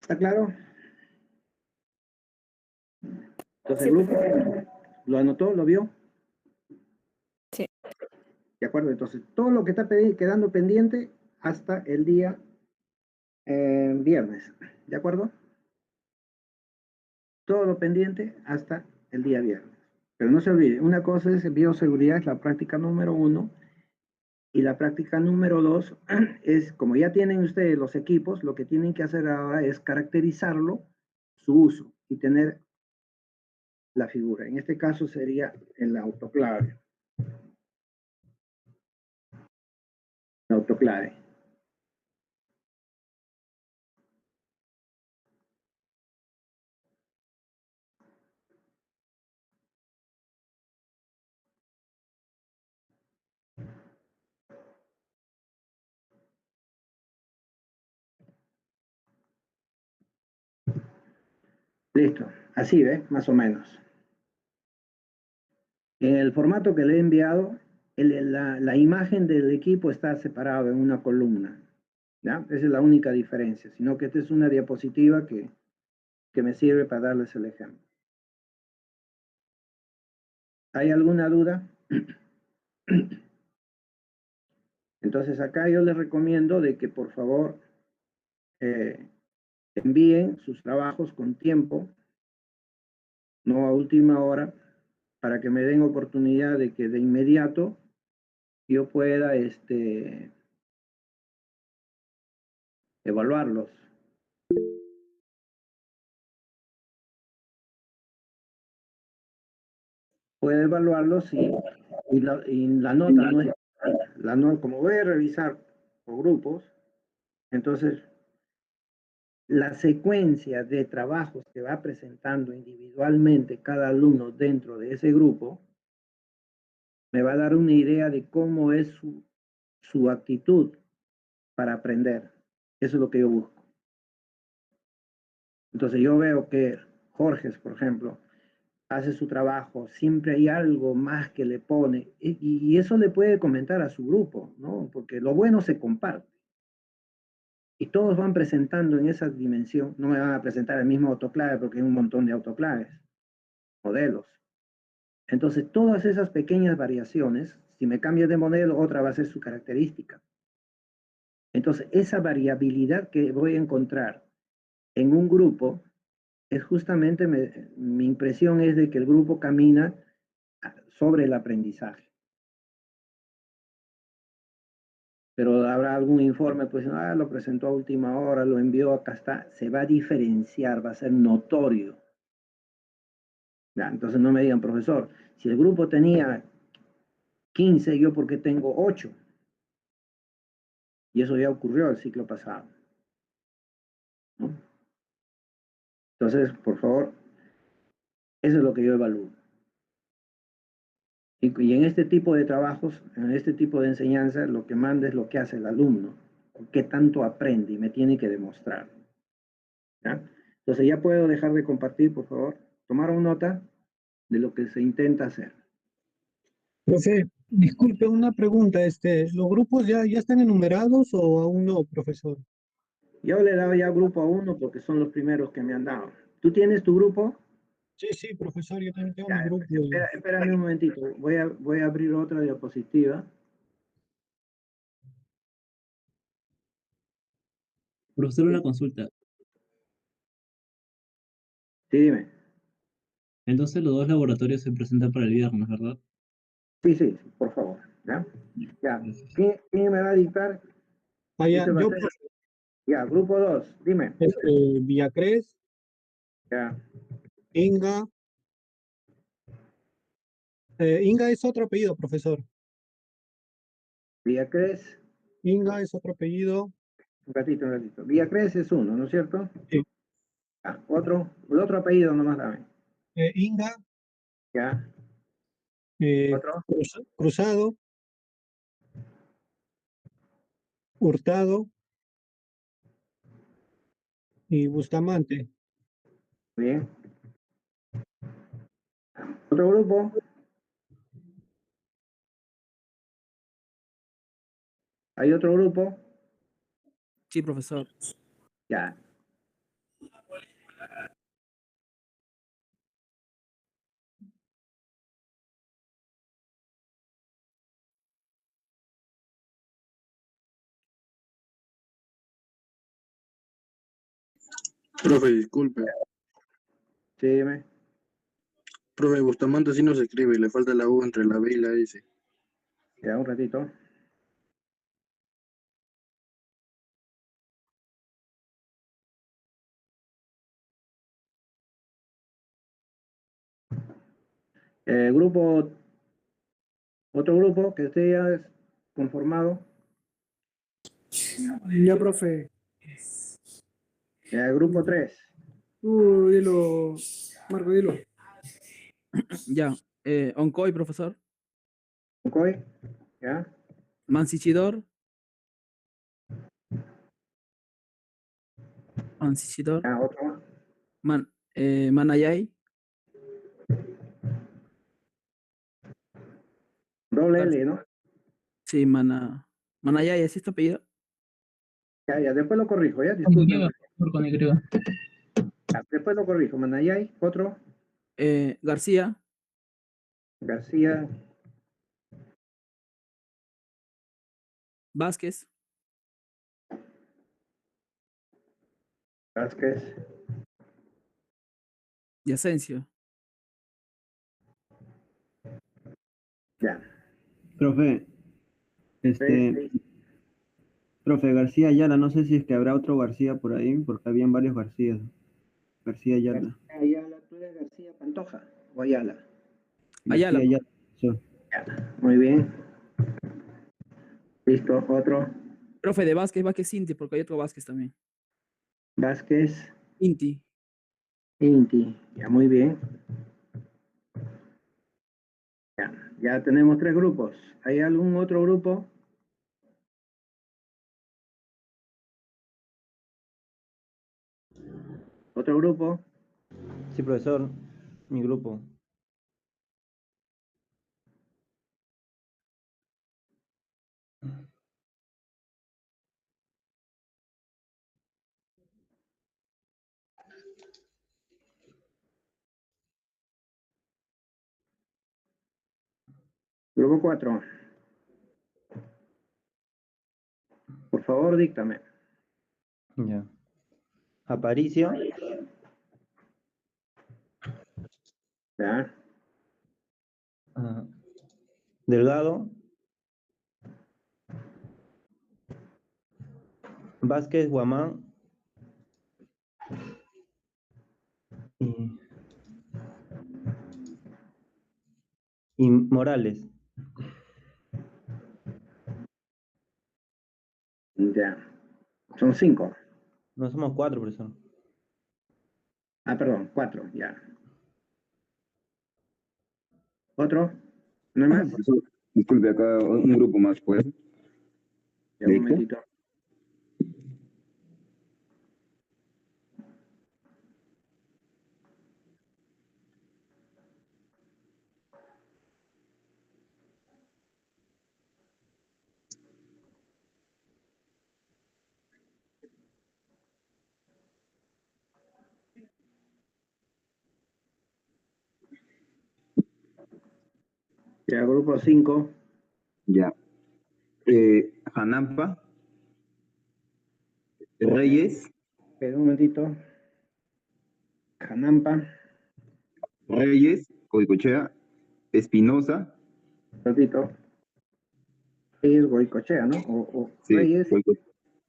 ¿Está claro? Entonces Sí, el grupo profesor. lo anotó, lo vio. Sí. De acuerdo, entonces todo lo que está quedando pendiente hasta el día viernes. ¿De acuerdo? Todo lo pendiente hasta el día viernes. Pero no se olvide, una cosa es bioseguridad, es la práctica número 1, y la práctica número 2 es, como ya tienen ustedes los equipos, lo que tienen que hacer ahora es caracterizarlo, su uso, y tener la figura. En este caso sería el autoclave. El autoclave. Listo, así ve, más o menos. En el formato que le he enviado, la imagen del equipo está separado en una columna. ¿Ya? Esa es la única diferencia, sino que esta es una diapositiva que me sirve para darles el ejemplo. ¿Hay alguna duda? Entonces acá yo les recomiendo de que por favor envíen sus trabajos con tiempo, no a última hora, para que me den oportunidad de que de inmediato yo pueda evaluarlos. puede evaluarlo y la nota no es la nota, como voy a revisar por grupos, entonces la secuencia de trabajos que va presentando individualmente cada alumno dentro de ese grupo me va a dar una idea de cómo es su actitud para aprender. Eso es lo que yo busco. Entonces yo veo que Jorge, por ejemplo, hace su trabajo, siempre hay algo más que le pone, y eso le puede comentar a su grupo, ¿no? Porque lo bueno se comparte. Y todos van presentando en esa dimensión, no me van a presentar el mismo autoclave porque hay un montón de autoclaves, modelos. Entonces, todas esas pequeñas variaciones, si me cambio de modelo, otra va a ser su característica. Entonces, esa variabilidad que voy a encontrar en un grupo, es justamente, mi impresión es de que el grupo camina sobre el aprendizaje. Pero habrá algún informe, pues, lo presentó a última hora, lo envió, acá está, se va a diferenciar, va a ser notorio. Ya, entonces no me digan, profesor, si el grupo tenía 15, yo porque tengo 8. Y eso ya ocurrió el ciclo pasado, ¿no? Entonces, por favor, eso es lo que yo evalúo. Y en este tipo de trabajos, en este tipo de enseñanza, lo que manda es lo que hace el alumno, qué tanto aprende y me tiene que demostrar. ¿Ya? Entonces ya puedo dejar de compartir, por favor. Tomaron nota de lo que se intenta hacer. Profe, disculpe una pregunta, ¿los grupos ya están enumerados o aún no, profesor? Yo le he dado ya grupo a 1 porque son los primeros que me han dado. ¿Tú tienes tu grupo? Sí, profesor, yo también tengo Ya, mi grupo. espérame un momentito, voy a abrir otra diapositiva. Profesor, una consulta. Sí, dime. Entonces los dos laboratorios se presentan para el viernes, ¿verdad? Sí, por favor. ¿Ya? Ya. ¿Quién me va a dictar? Ya, Va a ser- Ya, grupo 2, dime. Villacrés, Ya. Inga. Inga es otro apellido, profesor. Villacrés. Inga es otro apellido. Un ratito. Villacrés es 1, ¿no es cierto? Sí. Ya, el otro apellido nomás dame. Inga. Ya. Otro. Cruzado. Hurtado. Y Bustamante. Bien. Otro grupo. ¿Hay otro grupo? Sí, profesor. Ya. Profe, disculpe. Sí, dime. Profe, Bustamante sí no se escribe, le falta la U entre la B y la S. Ya, un ratito. Otro grupo que esté ya conformado. Ya, profe. Grupo 3. Dilo, Marco, dilo. Ya. Oncoy, profesor. Oncoy, ya. Mancisidor. Mancisidor. Ya, otro. Manayay. Doble L, ¿no? Sí, Manayay, ¿así es tu apellido? Ya, después lo corrijo, ya, Con Y, disculpen. con Y. Ya, después lo corrijo. Manayay, otro. García. García. Vázquez. Vázquez. Y Asensio. Ya. Profe, profe García Ayala, no sé si es que habrá otro García por ahí, porque habían varios Garcías. García Ayala. Ayala, ¿tú eres García Pantoja o Ayala? Ayala. García Ayala, profesor. Ya, muy bien. Listo, otro. Profe de Vázquez Inti, porque hay otro Vázquez también. Vázquez, Inti. Inti. Ya, muy bien. Ya tenemos 3 grupos. ¿Hay algún otro grupo? ¿Otro grupo? Sí, profesor, mi grupo. Grupo 4. Por favor, díctame. Ya. Aparicio, Ya. Delgado, Vázquez, Guamán y Morales. Ya. Son 5. No somos 4, profesor. Ah, perdón, 4, ya. ¿Otro? ¿No hay más? Profesor, disculpe, acá un grupo más, pues. Ya, un ¿Listo? momentito. Ya, grupo 5. Ya. Hanampa, Reyes, Espera un momentito. Janampa. Reyes, Goicochea, Espinosa, Un ratito. Es Goicochea, ¿no? O sí, Reyes.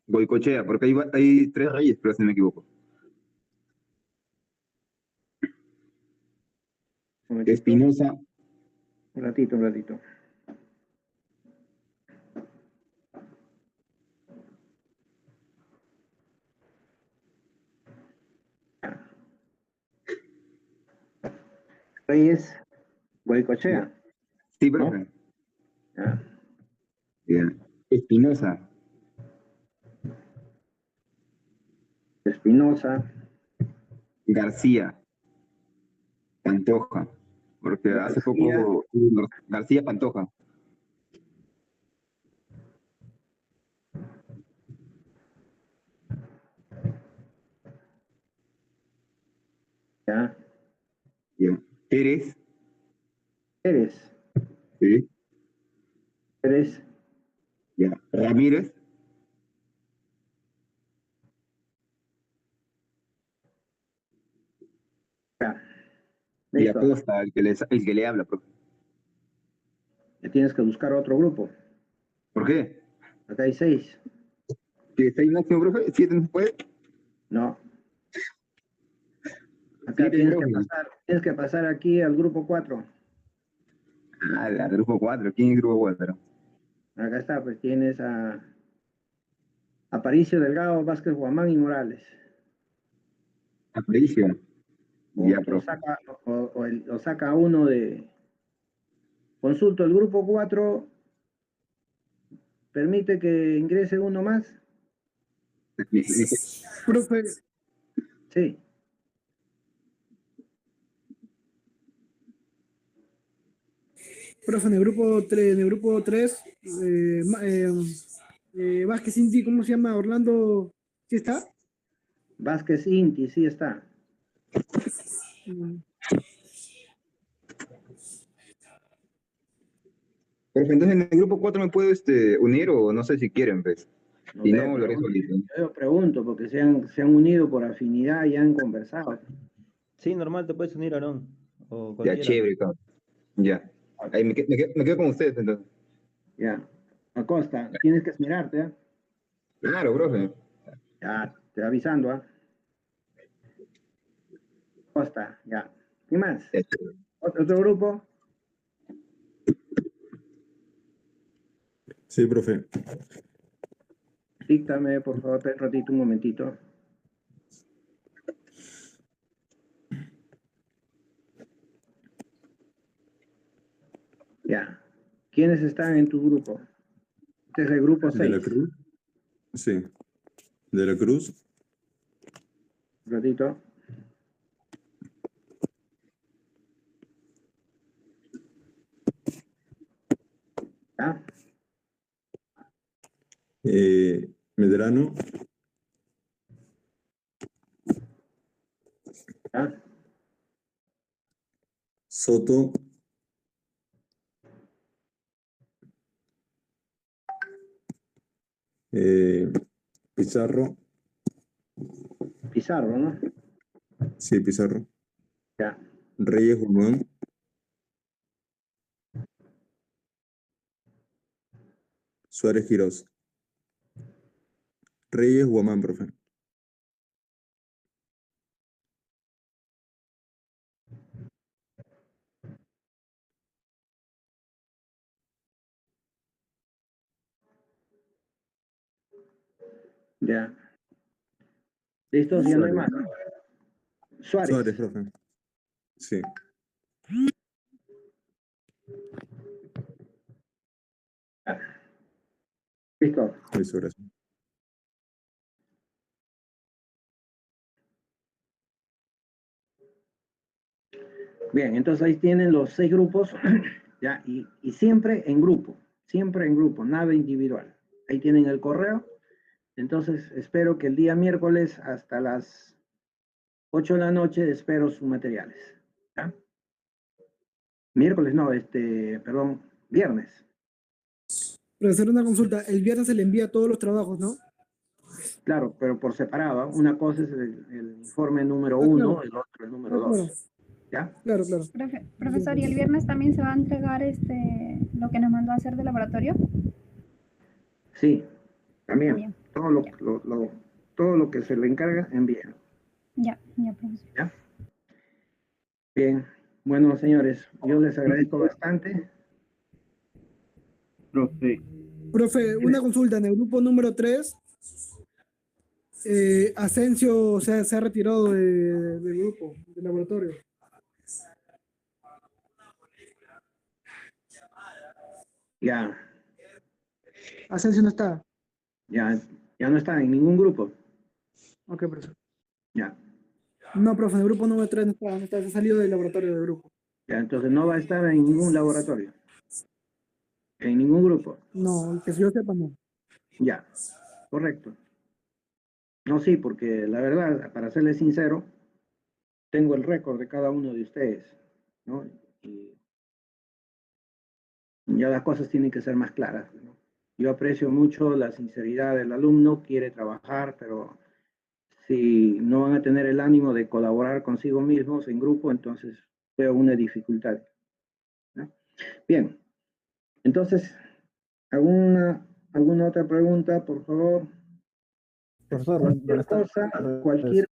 Goicochea, porque hay 3 Reyes, pero si no me equivoco. Un momentito. Espinosa, Un ratito, un ratito. Reyes, Goicochea. sí, profe. Ya. Ya. Espinosa, Espinosa. García, Pantoja, porque hace poco García Pantoja. Ya. Ya. Pérez, Pérez. sí. Pérez. Ya. Ramírez, Ya. y Listo. Acosta, el que le habla, profe. Ya tienes que buscar otro grupo. ¿Por qué? Acá hay 6. ¿Que 6 máximo, profe? ¿7 no se puede? No. Acá tienes que pasar aquí al grupo 4. Ah, el grupo 4. ¿Quién es el grupo 4? Acá está, pues tienes a Aparicio, Delgado, Vázquez, Guamán y Morales. Aparicio. Ya, O profe. saca, o saca uno de... Consulto, el grupo 4 permite que ingrese uno más. Profe, Sí. profe, en el grupo 3, Vázquez Inti, ¿cómo se llama? Orlando, ¿sí está? Vázquez Inti, sí está. Profe, entonces en el grupo 4 me puedo unir o no sé si quieren, pues. No Si veo, no, lo haré pregunto. solito. Yo pregunto porque se han unido por afinidad y han conversado. Sí, normal, te puedes unir, Aarón. O Ya, cualquiera. chévere, cabrón. Ya. Ahí me quedo con ustedes, entonces. Ya. Acosta, tienes que esmerarte, ¿eh? Claro, profe. Ya, te voy avisando, ¿ah? Acosta, ya. ¿Qué más? ¿Otro grupo? Sí, profe. Díctame, por favor, un ratito, un momentito. Ya. ¿Quiénes están en tu grupo? Este es el grupo ¿De la 6. Cruz? Sí. ¿De la Cruz? Un ratito. ¿Ah? Medrano. ¿Ah? Soto. Pizarro. Pizarro, ¿no? Sí, Pizarro. Ya. Reyes Guzmán. Suárez Quirós. Reyes Guamán, profe. Ya. ¿Listos? Ya no hay más. Suárez. Suárez, profe. Sí. Listo. Listo, gracias. Bien, entonces ahí tienen los 6 grupos, ya, y siempre en grupo, nada individual. Ahí tienen el correo. Entonces, espero que el día miércoles hasta las 8 de la noche espero sus materiales. ¿Ya? Miércoles, no, perdón, viernes. Pero hacer una consulta, el viernes se le envía todos los trabajos, ¿no? Claro, pero por separado. Una cosa es el informe número 1, claro. el otro el número Claro. 2. ¿Ya? Claro, claro. Profesor, ¿y el viernes también se va a entregar lo que nos mandó a hacer de laboratorio? Sí, también. Bien. Todo lo que se le encarga, envía. Ya, profesor. ¿Ya? Bien. Bueno, señores, yo les agradezco bastante. Profe, una consulta en el grupo número 3. Asensio se ha retirado del grupo, del laboratorio. Ya, Asensio no está. ya no está en ningún grupo. Ok, profesor. Ya, No, profe, en el grupo número 3 no está, se ha salido del laboratorio del grupo. ya, entonces no va a estar en ningún laboratorio. En ningún grupo. No, que yo sepa no. Ya, correcto. No, sí, porque la verdad, para serles sincero, tengo el récord de cada uno de ustedes, ¿no? Y ya las cosas tienen que ser más claras, ¿no? Yo aprecio mucho la sinceridad del alumno, quiere trabajar, pero si no van a tener el ánimo de colaborar consigo mismos en grupo, entonces veo una dificultad, ¿no? Bien, entonces, ¿alguna otra pregunta, por favor? Profesor, Cualquier cosa, cualquier...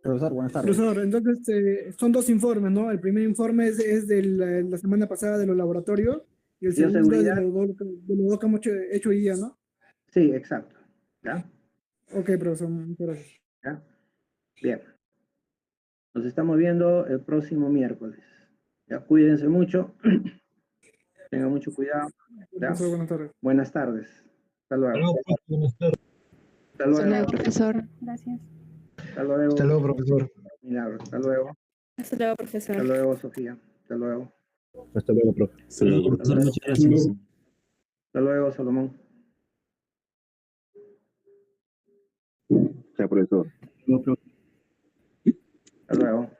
Profesor, buenas tardes. Profesor, entonces son 2 informes, ¿no? El primer informe es de la semana pasada de los laboratorios y el segundo es de los dos que hemos hecho hoy día, ¿no? Sí, exacto. ¿Ya? Ok, profesor, muchas gracias. ¿Ya? Bien. Nos estamos viendo el próximo miércoles. Ya, cuídense mucho. Tengan mucho cuidado. ¿Ya? Profesor, buenas tardes. Buenas tardes. Hasta luego. Buenas tardes. Hasta luego. Hasta luego, profesor. Gracias. Hasta luego. Hasta luego, profesor. Milagro. Hasta luego. Hasta luego, profesor. Hasta luego, Sofía. Hasta luego. Hasta luego, profe. Hasta luego, Profesor, muchas gracias. Hasta luego, Salomón. Chao, profesor. Hasta luego.